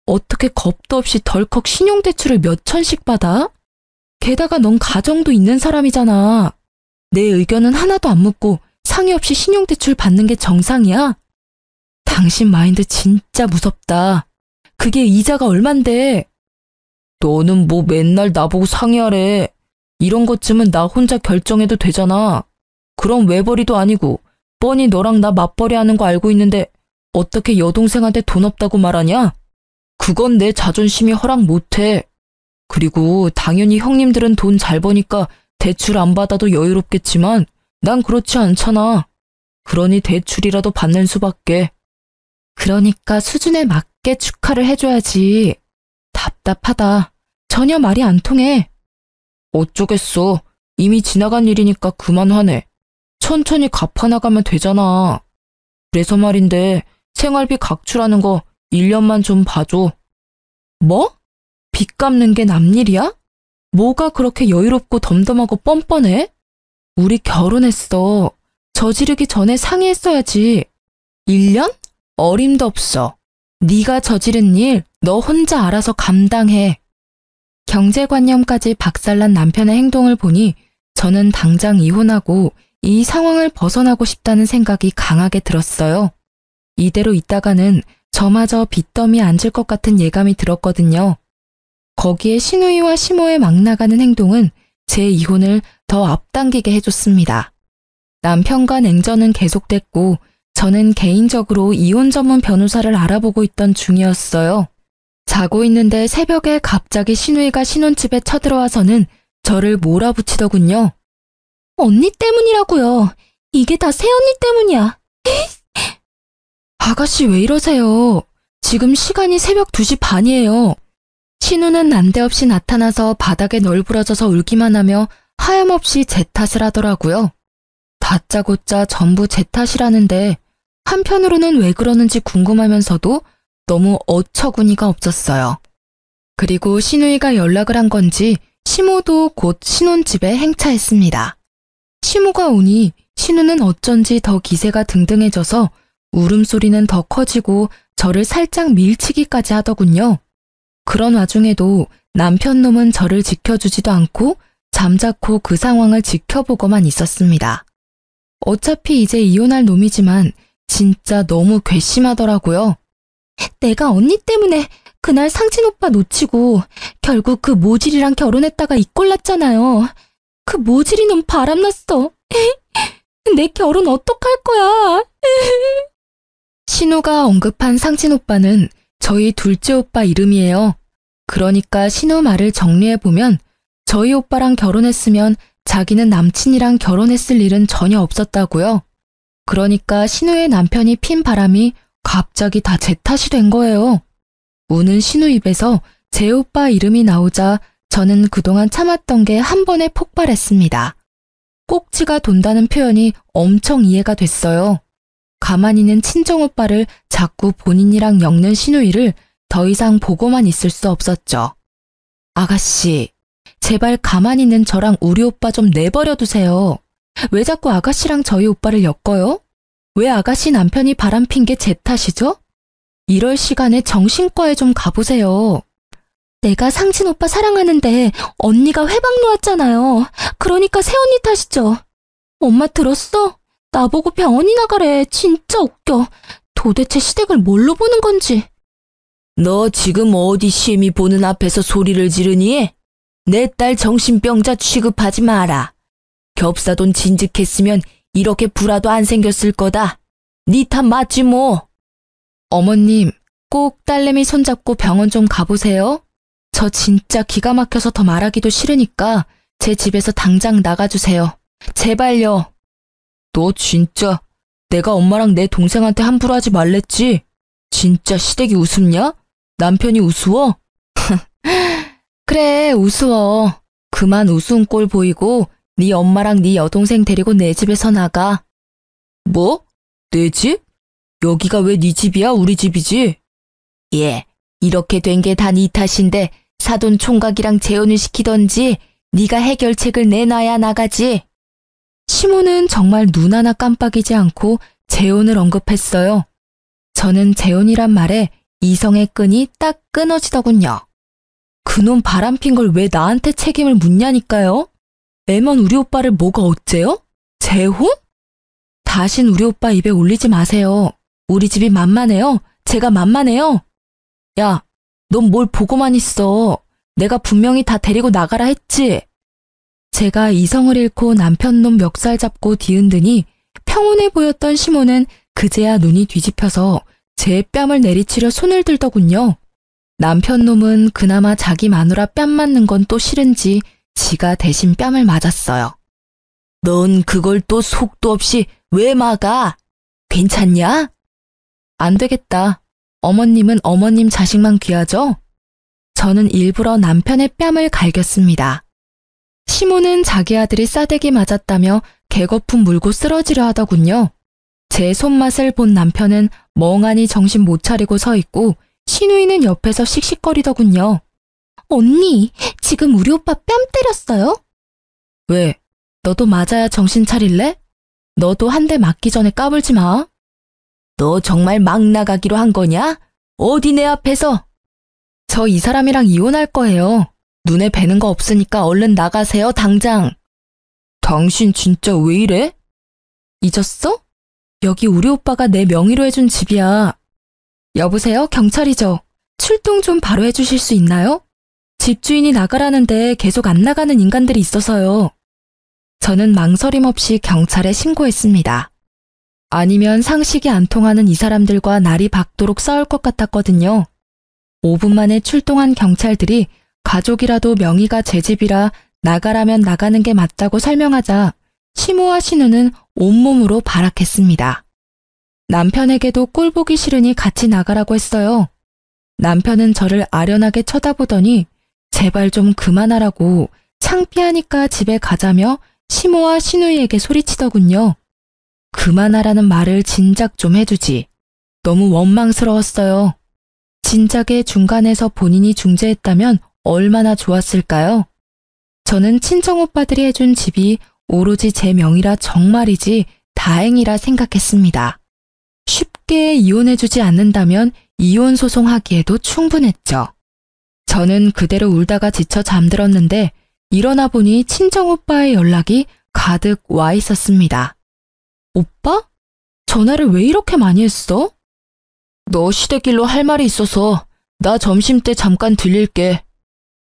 어떻게 겁도 없이 덜컥 신용대출을 몇 천씩 받아? 게다가 넌 가정도 있는 사람이잖아. 내 의견은 하나도 안 묻고 상의 없이 신용대출 받는 게 정상이야? 당신 마인드 진짜 무섭다. 그게 이자가 얼만데? 너는 뭐 맨날 나보고 상의하래. 이런 것쯤은 나 혼자 결정해도 되잖아. 그럼 외벌이도 아니고 뻔히 너랑 나 맞벌이 하는 거 알고 있는데 어떻게 여동생한테 돈 없다고 말하냐? 그건 내 자존심이 허락 못해. 그리고 당연히 형님들은 돈 잘 버니까 대출 안 받아도 여유롭겠지만 난 그렇지 않잖아. 그러니 대출이라도 받는 수밖에. 그러니까 수준에 맞게 축하를 해줘야지. 답답하다. 전혀 말이 안 통해. 어쩌겠어. 이미 지나간 일이니까 그만 화내. 천천히 갚아나가면 되잖아. 그래서 말인데 생활비 각출하는 거 1년만 좀 봐줘. 뭐? 빚 갚는 게 남일이야? 뭐가 그렇게 여유롭고 덤덤하고 뻔뻔해? 우리 결혼했어. 저지르기 전에 상의했어야지. 1년? 어림도 없어. 네가 저지른 일 너 혼자 알아서 감당해. 경제관념까지 박살난 남편의 행동을 보니 저는 당장 이혼하고 이 상황을 벗어나고 싶다는 생각이 강하게 들었어요. 이대로 있다가는 저마저 빚더미에 앉을 것 같은 예감이 들었거든요. 거기에 시누이와 시모의 막 나가는 행동은 제 이혼을 더 앞당기게 해줬습니다. 남편과 냉전은 계속됐고 저는 개인적으로 이혼 전문 변호사를 알아보고 있던 중이었어요. 자고 있는데 새벽에 갑자기 시누이가 신혼집에 쳐들어와서는 저를 몰아붙이더군요. 언니 때문이라고요. 이게 다 새언니 때문이야. 아가씨 왜 이러세요? 지금 시간이 새벽 2시 반이에요. 신우는 난데없이 나타나서 바닥에 널브러져서 울기만 하며 하염없이 제 탓을 하더라고요. 다짜고짜 전부 제 탓이라는데 한편으로는 왜 그러는지 궁금하면서도 너무 어처구니가 없었어요. 그리고 신우이가 연락을 한 건지 시모도 곧 신혼집에 행차했습니다. 시모가 오니 신우는 어쩐지 더 기세가 등등해져서 울음소리는 더 커지고 저를 살짝 밀치기까지 하더군요. 그런 와중에도 남편 놈은 저를 지켜주지도 않고 잠자코 그 상황을 지켜보고만 있었습니다. 어차피 이제 이혼할 놈이지만 진짜 너무 괘씸하더라고요. 내가 언니 때문에 그날 상진 오빠 놓치고 결국 그 모질이랑 결혼했다가 이 꼴 났잖아요. 그 모질이 놈 바람났어. 내 결혼 어떡할 거야. 신우가 언급한 상진 오빠는 저희 둘째 오빠 이름이에요. 그러니까 신우 말을 정리해보면 저희 오빠랑 결혼했으면 자기는 남친이랑 결혼했을 일은 전혀 없었다고요. 그러니까 신우의 남편이 핀 바람이 갑자기 다 제 탓이 된 거예요. 우는 신우 입에서 제 오빠 이름이 나오자 저는 그동안 참았던 게 한 번에 폭발했습니다. 꼭지가 돈다는 표현이 엄청 이해가 됐어요. 가만히는 친정오빠를 자꾸 본인이랑 엮는 신우이를 더 이상 보고만 있을 수 없었죠. 아가씨, 제발 가만히 있는 저랑 우리 오빠 좀 내버려 두세요. 왜 자꾸 아가씨랑 저희 오빠를 엮어요? 왜 아가씨 남편이 바람핀 게 제 탓이죠? 이럴 시간에 정신과에 좀 가보세요. 내가 상진 오빠 사랑하는데 언니가 회방 놓았잖아요. 그러니까 새언니 탓이죠. 엄마 들었어? 나보고 병원이나 가래. 진짜 웃겨. 도대체 시댁을 뭘로 보는 건지. 너 지금 어디 시엠이 보는 앞에서 소리를 지르니? 내 딸 정신병자 취급하지 마라. 겹사돈 진즉했으면 이렇게 불화도 안 생겼을 거다. 니 탓 맞지 뭐. 어머님, 꼭 딸내미 손잡고 병원 좀 가보세요. 저 진짜 기가 막혀서 더 말하기도 싫으니까 제 집에서 당장 나가주세요. 제발요. 너 진짜 내가 엄마랑 내 동생한테 함부로 하지 말랬지? 진짜 시댁이 우습냐? 남편이 우스워? 그래, 우스워. 그만 우스운 꼴 보이고 네 엄마랑 네 여동생 데리고 내 집에서 나가. 뭐? 내 집? 여기가 왜 네 집이야? 우리 집이지? 예, 이렇게 된 게 다 네 탓인데 사돈 총각이랑 재혼을 시키던지 네가 해결책을 내놔야 나가지. 시모는 정말 눈 하나 깜빡이지 않고 재혼을 언급했어요. 저는 재혼이란 말에 이성의 끈이 딱 끊어지더군요. 그놈 바람핀 걸 왜 나한테 책임을 묻냐니까요? 애먼 우리 오빠를 뭐가 어째요? 재혼? 다신 우리 오빠 입에 올리지 마세요. 우리 집이 만만해요. 제가 만만해요. 야, 넌 뭘 보고만 있어. 내가 분명히 다 데리고 나가라 했지. 제가 이성을 잃고 남편 놈 멱살 잡고 뒤흔드니 평온해 보였던 시모는 그제야 눈이 뒤집혀서 제 뺨을 내리치려 손을 들더군요. 남편 놈은 그나마 자기 마누라 뺨 맞는 건 또 싫은지 지가 대신 뺨을 맞았어요. 넌 그걸 또 속도 없이 왜 막아? 괜찮냐? 안 되겠다. 어머님은 어머님 자식만 귀하죠? 저는 일부러 남편의 뺨을 갈겼습니다. 시모는 자기 아들이 싸대기 맞았다며 개거품 물고 쓰러지려 하더군요. 제 손맛을 본 남편은 멍하니 정신 못 차리고 서 있고 신우이는 옆에서 씩씩거리더군요. 언니, 지금 우리 오빠 뺨 때렸어요? 왜? 너도 맞아야 정신 차릴래? 너도 한 대 맞기 전에 까불지 마. 너 정말 막 나가기로 한 거냐? 어디 내 앞에서? 저 이 사람이랑 이혼할 거예요. 눈에 뵈는 거 없으니까 얼른 나가세요, 당장. 당신 진짜 왜 이래? 잊었어? 여기 우리 오빠가 내 명의로 해준 집이야. 여보세요? 경찰이죠? 출동 좀 바로 해주실 수 있나요? 집주인이 나가라는데 계속 안 나가는 인간들이 있어서요. 저는 망설임 없이 경찰에 신고했습니다. 아니면 상식이 안 통하는 이 사람들과 날이 밝도록 싸울 것 같았거든요. 5분 만에 출동한 경찰들이 가족이라도 명의가 제 집이라 나가라면 나가는 게 맞다고 설명하자 시모와 신우는 온몸으로 발악했습니다. 남편에게도 꼴 보기 싫으니 같이 나가라고 했어요. 남편은 저를 아련하게 쳐다보더니 제발 좀 그만하라고 창피하니까 집에 가자며 시모와 신우이에게 소리치더군요. 그만하라는 말을 진작 좀 해주지. 너무 원망스러웠어요. 진작에 중간에서 본인이 중재했다면 얼마나 좋았을까요? 저는 친정오빠들이 해준 집이 오로지 제 명의라 정말이지 다행이라 생각했습니다. 쉽게 이혼해주지 않는다면 이혼 소송하기에도 충분했죠. 저는 그대로 울다가 지쳐 잠들었는데 일어나 보니 친정오빠의 연락이 가득 와 있었습니다. 오빠? 전화를 왜 이렇게 많이 했어? 너 시댁일로 할 말이 있어서 나 점심때 잠깐 들릴게.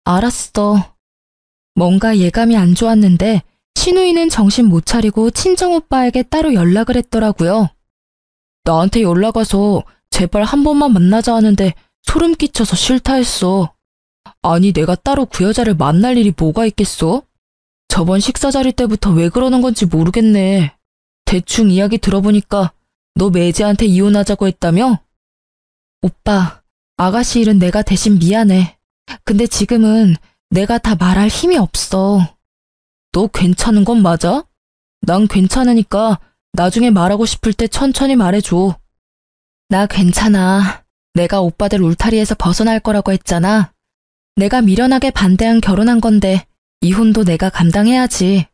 알았어. 뭔가 예감이 안 좋았는데 신우이는 정신 못 차리고 친정오빠에게 따로 연락을 했더라고요. 나한테 연락 와서 제발 한 번만 만나자 하는데 소름 끼쳐서 싫다 했어. 아니 내가 따로 그 여자를 만날 일이 뭐가 있겠어? 저번 식사 자리 때부터 왜 그러는 건지 모르겠네. 대충 이야기 들어보니까 너 매제한테 이혼하자고 했다며? 오빠, 아가씨 일은 내가 대신 미안해. 근데 지금은 내가 다 말할 힘이 없어. 너 괜찮은 건 맞아? 난 괜찮으니까 나중에 말하고 싶을 때 천천히 말해줘. 나 괜찮아. 내가 오빠들 울타리에서 벗어날 거라고 했잖아. 내가 미련하게 반대한 결혼한 건데 이혼도 내가 감당해야지.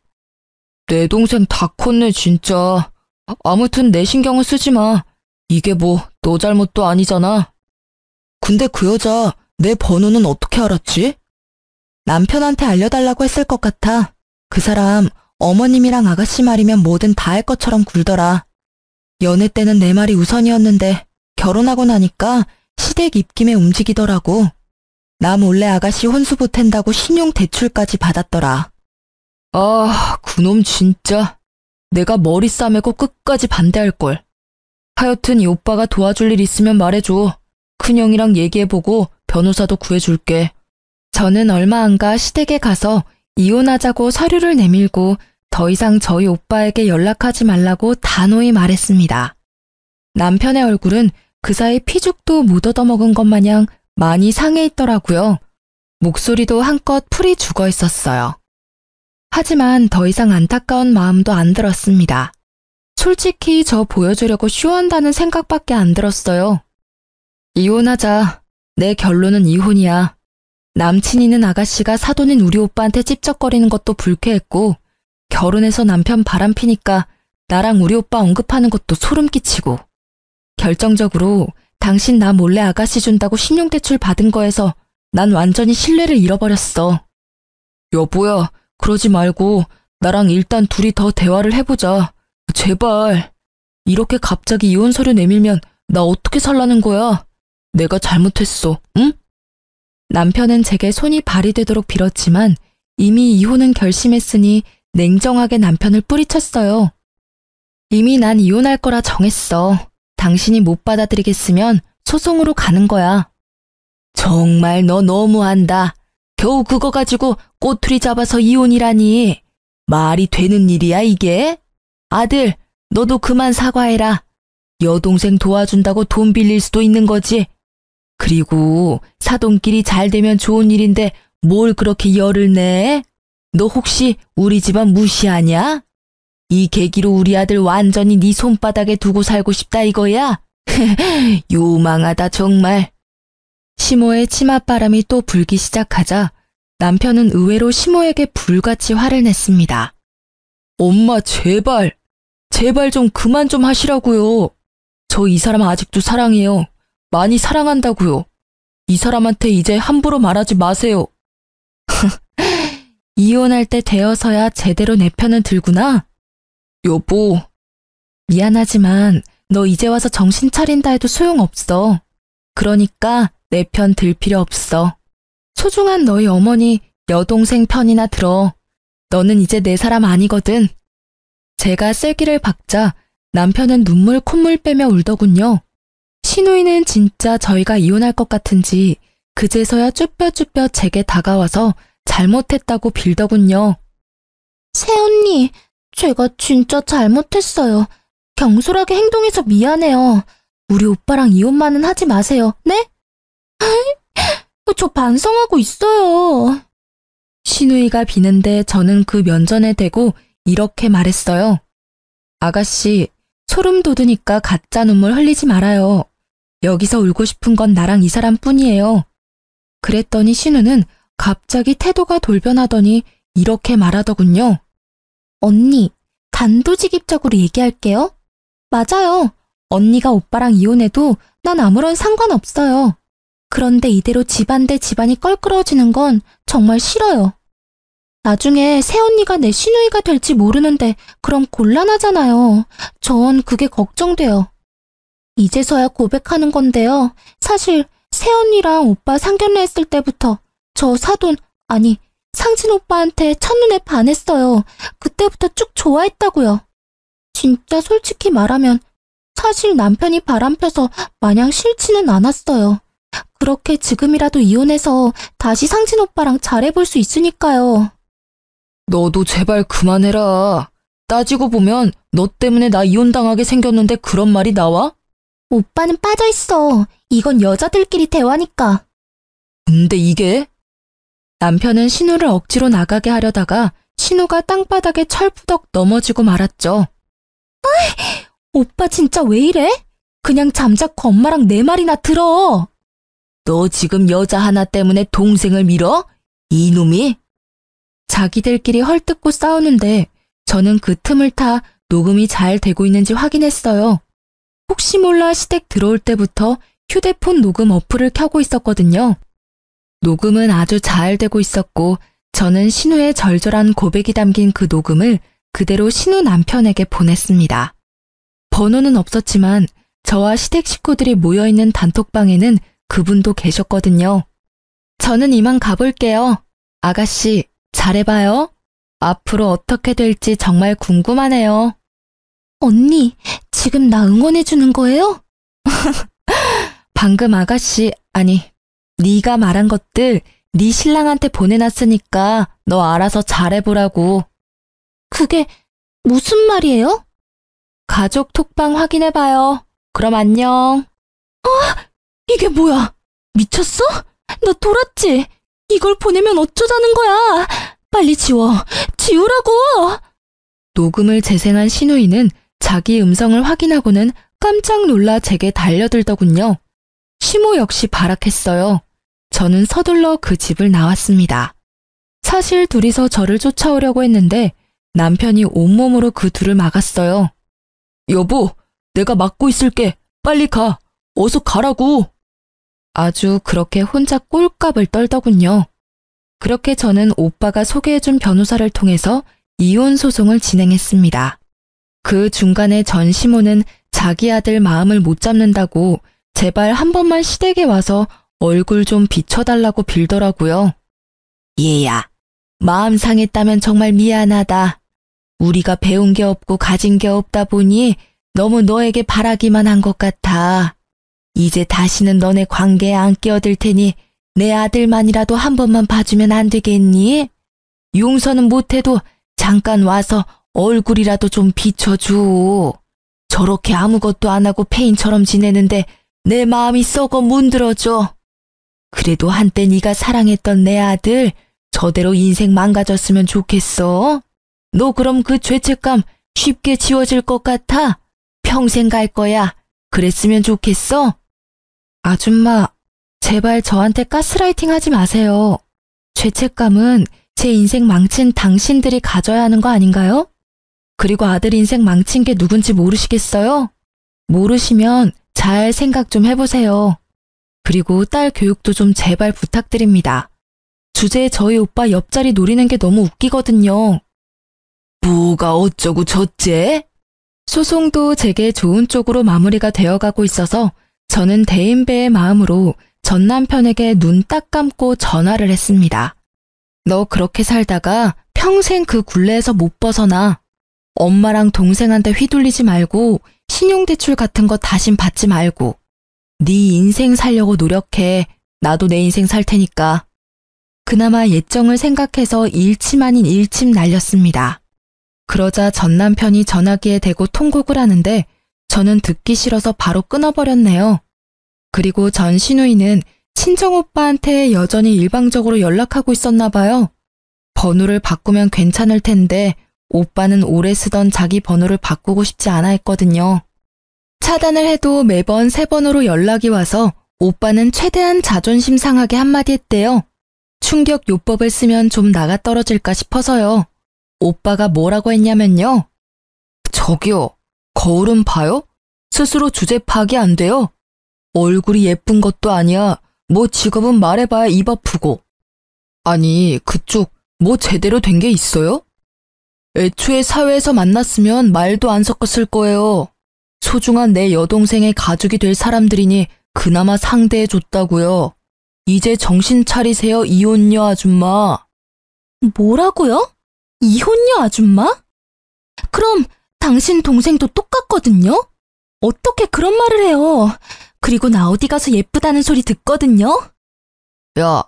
내 동생 다 컸네 진짜. 아무튼 내 신경은 쓰지 마. 이게 뭐 너 잘못도 아니잖아. 근데 그 여자 내 번호는 어떻게 알았지? 남편한테 알려달라고 했을 것 같아. 그 사람 어머님이랑 아가씨 말이면 뭐든 다 할 것처럼 굴더라. 연애 때는 내 말이 우선이었는데 결혼하고 나니까 시댁 입김에 움직이더라고. 나 몰래 아가씨 혼수 보탠다고 신용 대출까지 받았더라. 아, 그놈 진짜. 내가 머리 싸매고 끝까지 반대할걸. 하여튼 이 오빠가 도와줄 일 있으면 말해줘. 큰형이랑 얘기해보고 변호사도 구해줄게. 저는 얼마 안 가 시댁에 가서 이혼하자고 서류를 내밀고 더 이상 저희 오빠에게 연락하지 말라고 단호히 말했습니다. 남편의 얼굴은 그 사이 피죽도 못 얻어먹은 것 마냥 많이 상해 있더라고요. 목소리도 한껏 풀이 죽어 있었어요. 하지만 더 이상 안타까운 마음도 안 들었습니다. 솔직히 저 보여주려고 쇼한다는 생각밖에 안 들었어요. 이혼하자. 내 결론은 이혼이야. 남친 있는 아가씨가 사돈인 우리 오빠한테 찝쩍거리는 것도 불쾌했고 결혼해서 남편 바람피니까 나랑 우리 오빠 언급하는 것도 소름 끼치고 결정적으로 당신 나 몰래 아가씨 준다고 신용대출 받은 거에서 난 완전히 신뢰를 잃어버렸어. 여보야, 그러지 말고 나랑 일단 둘이 더 대화를 해보자. 제발. 이렇게 갑자기 이혼 서류 내밀면 나 어떻게 살라는 거야? 내가 잘못했어, 응? 남편은 제게 손이 발이 되도록 빌었지만 이미 이혼은 결심했으니 냉정하게 남편을 뿌리쳤어요. 이미 난 이혼할 거라 정했어. 당신이 못 받아들이겠으면 소송으로 가는 거야. 정말 너 너무한다. 겨우 그거 가지고 꼬투리 잡아서 이혼이라니. 말이 되는 일이야 이게? 아들, 너도 그만 사과해라. 여동생 도와준다고 돈 빌릴 수도 있는 거지. 그리고 사돈끼리 잘 되면 좋은 일인데 뭘 그렇게 열을 내? 너 혹시 우리 집안 무시하냐? 이 계기로 우리 아들 완전히 네 손바닥에 두고 살고 싶다 이거야? 요망하다 정말. 시모의 치맛바람이 또 불기 시작하자 남편은 의외로 시모에게 불같이 화를 냈습니다. 엄마 제발, 제발 좀 그만 좀 하시라고요. 저 이 사람 아직도 사랑해요. 많이 사랑한다고요. 이 사람한테 이제 함부로 말하지 마세요. 이혼할 때 되어서야 제대로 내 편은 들구나. 여보. 미안하지만 너 이제 와서 정신 차린다 해도 소용없어. 그러니까 내 편 들 필요 없어. 소중한 너희 어머니 여동생 편이나 들어. 너는 이제 내 사람 아니거든. 제가 쐐기를 박자 남편은 눈물 콧물 빼며 울더군요. 시누이는 진짜 저희가 이혼할 것 같은지 그제서야 쭈뼛쭈뼛 제게 다가와서 잘못했다고 빌더군요. 새언니, 제가 진짜 잘못했어요. 경솔하게 행동해서 미안해요. 우리 오빠랑 이혼만은 하지 마세요. 네? 저 반성하고 있어요. 신우이가 비는데 저는 그 면전에 대고 이렇게 말했어요. 아가씨, 소름 돋으니까 가짜 눈물 흘리지 말아요. 여기서 울고 싶은 건 나랑 이 사람뿐이에요. 그랬더니 신우는 갑자기 태도가 돌변하더니 이렇게 말하더군요. 언니, 단도직입적으로 얘기할게요. 맞아요. 언니가 오빠랑 이혼해도 난 아무런 상관없어요. 그런데 이대로 집안 대 집안이 껄끄러워지는 건 정말 싫어요. 나중에 새언니가 내 시누이가 될지 모르는데 그럼 곤란하잖아요. 전 그게 걱정돼요. 이제서야 고백하는 건데요. 사실 새언니랑 오빠 상견례 했을 때부터 저 사돈, 아니 상진 오빠한테 첫눈에 반했어요. 그때부터 쭉 좋아했다고요. 진짜 솔직히 말하면 사실 남편이 바람펴서 마냥 싫지는 않았어요. 그렇게 지금이라도 이혼해서 다시 상진 오빠랑 잘해볼 수 있으니까요. 너도 제발 그만해라. 따지고 보면 너 때문에 나 이혼당하게 생겼는데 그런 말이 나와? 오빠는 빠져있어. 이건 여자들끼리 대화니까. 근데 이게? 남편은 신우를 억지로 나가게 하려다가 신우가 땅바닥에 철푸덕 넘어지고 말았죠. 어이, 오빠 진짜 왜 이래? 그냥 잠자코 엄마랑 내 말이나 들어. 너 지금 여자 하나 때문에 동생을 밀어? 이놈이? 자기들끼리 헐뜯고 싸우는데 저는 그 틈을 타 녹음이 잘 되고 있는지 확인했어요. 혹시 몰라 시댁 들어올 때부터 휴대폰 녹음 어플을 켜고 있었거든요. 녹음은 아주 잘 되고 있었고 저는 신우의 절절한 고백이 담긴 그 녹음을 그대로 신우 남편에게 보냈습니다. 번호는 없었지만 저와 시댁 식구들이 모여있는 단톡방에는 그분도 계셨거든요. 저는 이만 가볼게요. 아가씨, 잘해봐요. 앞으로 어떻게 될지 정말 궁금하네요. 언니, 지금 나 응원해주는 거예요? 방금 아가씨, 아니, 네가 말한 것들 네 신랑한테 보내놨으니까 너 알아서 잘해보라고. 그게 무슨 말이에요? 가족 톡방 확인해봐요. 그럼 안녕. 이게 뭐야? 미쳤어? 너 돌았지? 이걸 보내면 어쩌자는 거야? 빨리 지워. 지우라고! 녹음을 재생한 신우이는 자기 음성을 확인하고는 깜짝 놀라 제게 달려들더군요. 시모 역시 발악했어요. 저는 서둘러 그 집을 나왔습니다. 사실 둘이서 저를 쫓아오려고 했는데 남편이 온몸으로 그 둘을 막았어요. 여보, 내가 막고 있을게. 빨리 가. 어서 가라고. 아주 그렇게 혼자 꼴값을 떨더군요. 그렇게 저는 오빠가 소개해준 변호사를 통해서 이혼 소송을 진행했습니다. 그 중간에 전 시모는 자기 아들 마음을 못 잡는다고 제발 한 번만 시댁에 와서 얼굴 좀 비춰달라고 빌더라고요. 얘야, 마음 상했다면 정말 미안하다. 우리가 배운 게 없고 가진 게 없다 보니 너무 너에게 바라기만 한 것 같아. 이제 다시는 너네 관계에 안 끼어들 테니 내 아들만이라도 한 번만 봐주면 안 되겠니? 용서는 못해도 잠깐 와서 얼굴이라도 좀 비춰줘. 저렇게 아무것도 안 하고 폐인처럼 지내는데 내 마음이 썩어 문드러져. 그래도 한때 네가 사랑했던 내 아들 저대로 인생 망가졌으면 좋겠어. 너 그럼 그 죄책감 쉽게 지워질 것 같아? 평생 갈 거야. 그랬으면 좋겠어? 아줌마, 제발 저한테 가스라이팅 하지 마세요. 죄책감은 제 인생 망친 당신들이 가져야 하는 거 아닌가요? 그리고 아들 인생 망친 게 누군지 모르시겠어요? 모르시면 잘 생각 좀 해보세요. 그리고 딸 교육도 좀 제발 부탁드립니다. 주제에 저희 오빠 옆자리 노리는 게 너무 웃기거든요. 뭐가 어쩌고 저째? 소송도 제게 좋은 쪽으로 마무리가 되어가고 있어서 저는 대인배의 마음으로 전 남편에게 눈 딱 감고 전화를 했습니다. 너 그렇게 살다가 평생 그 굴레에서 못 벗어나. 엄마랑 동생한테 휘둘리지 말고 신용대출 같은 거 다신 받지 말고 네 인생 살려고 노력해. 나도 내 인생 살 테니까. 그나마 예정을 생각해서 일침 아닌 일침 날렸습니다. 그러자 전 남편이 전화기에 대고 통곡을 하는데 저는 듣기 싫어서 바로 끊어버렸네요. 그리고 전 시누이는 친정오빠한테 여전히 일방적으로 연락하고 있었나 봐요. 번호를 바꾸면 괜찮을 텐데 오빠는 오래 쓰던 자기 번호를 바꾸고 싶지 않아 했거든요. 차단을 해도 매번 새 번호로 연락이 와서 오빠는 최대한 자존심 상하게 한마디 했대요. 충격 요법을 쓰면 좀 나가 떨어질까 싶어서요. 오빠가 뭐라고 했냐면요. 저기요, 거울은 봐요? 스스로 주제 파악이 안 돼요. 얼굴이 예쁜 것도 아니야. 뭐 직업은 말해봐야 입 아프고. 아니, 그쪽 뭐 제대로 된 게 있어요? 애초에 사회에서 만났으면 말도 안 섞었을 거예요. 소중한 내 여동생의 가족이 될 사람들이니 그나마 상대해줬다고요. 이제 정신 차리세요, 이혼녀 아줌마. 뭐라고요? 이혼녀 아줌마? 그럼 당신 동생도 똑같거든요? 어떻게 그런 말을 해요? 그리고 나 어디 가서 예쁘다는 소리 듣거든요? 야,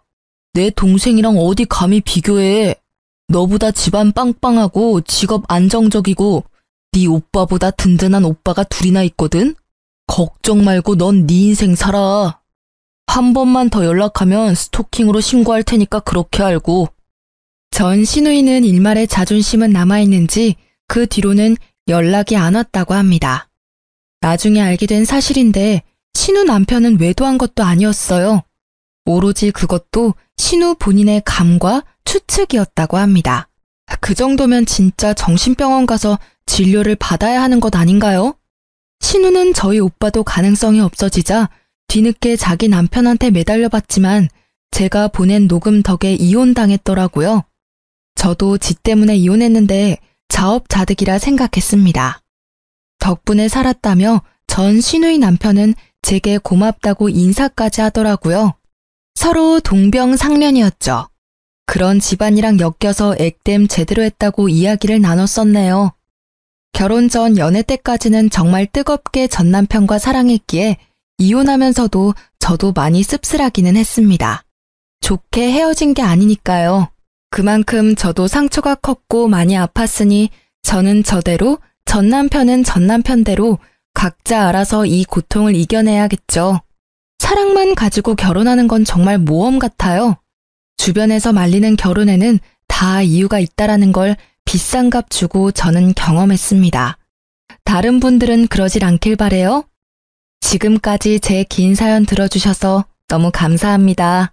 내 동생이랑 어디 감히 비교해. 너보다 집안 빵빵하고 직업 안정적이고 네 오빠보다 든든한 오빠가 둘이나 있거든? 걱정 말고 넌 네 인생 살아. 한 번만 더 연락하면 스토킹으로 신고할 테니까 그렇게 알고. 전 시누이는 일말의 자존심은 남아있는지 그 뒤로는 연락이 안 왔다고 합니다. 나중에 알게 된 사실인데 신우 남편은 외도한 것도 아니었어요. 오로지 그것도 신우 본인의 감과 추측이었다고 합니다. 그 정도면 진짜 정신병원 가서 진료를 받아야 하는 것 아닌가요? 신우는 저희 오빠도 가능성이 없어지자 뒤늦게 자기 남편한테 매달려봤지만 제가 보낸 녹음 덕에 이혼당했더라고요. 저도 지 때문에 이혼했는데 자업자득이라 생각했습니다. 덕분에 살았다며 전 시누이 남편은 제게 고맙다고 인사까지 하더라고요. 서로 동병상련이었죠. 그런 집안이랑 엮여서 액땜 제대로 했다고 이야기를 나눴었네요. 결혼 전 연애 때까지는 정말 뜨겁게 전 남편과 사랑했기에 이혼하면서도 저도 많이 씁쓸하기는 했습니다. 좋게 헤어진 게 아니니까요. 그만큼 저도 상처가 컸고 많이 아팠으니 저는 저대로, 전 남편은 전 남편대로 각자 알아서 이 고통을 이겨내야겠죠. 사랑만 가지고 결혼하는 건 정말 모험 같아요. 주변에서 말리는 결혼에는 다 이유가 있다라는 걸 비싼 값 주고 저는 경험했습니다. 다른 분들은 그러질 않길 바래요. 지금까지 제 긴 사연 들어주셔서 너무 감사합니다.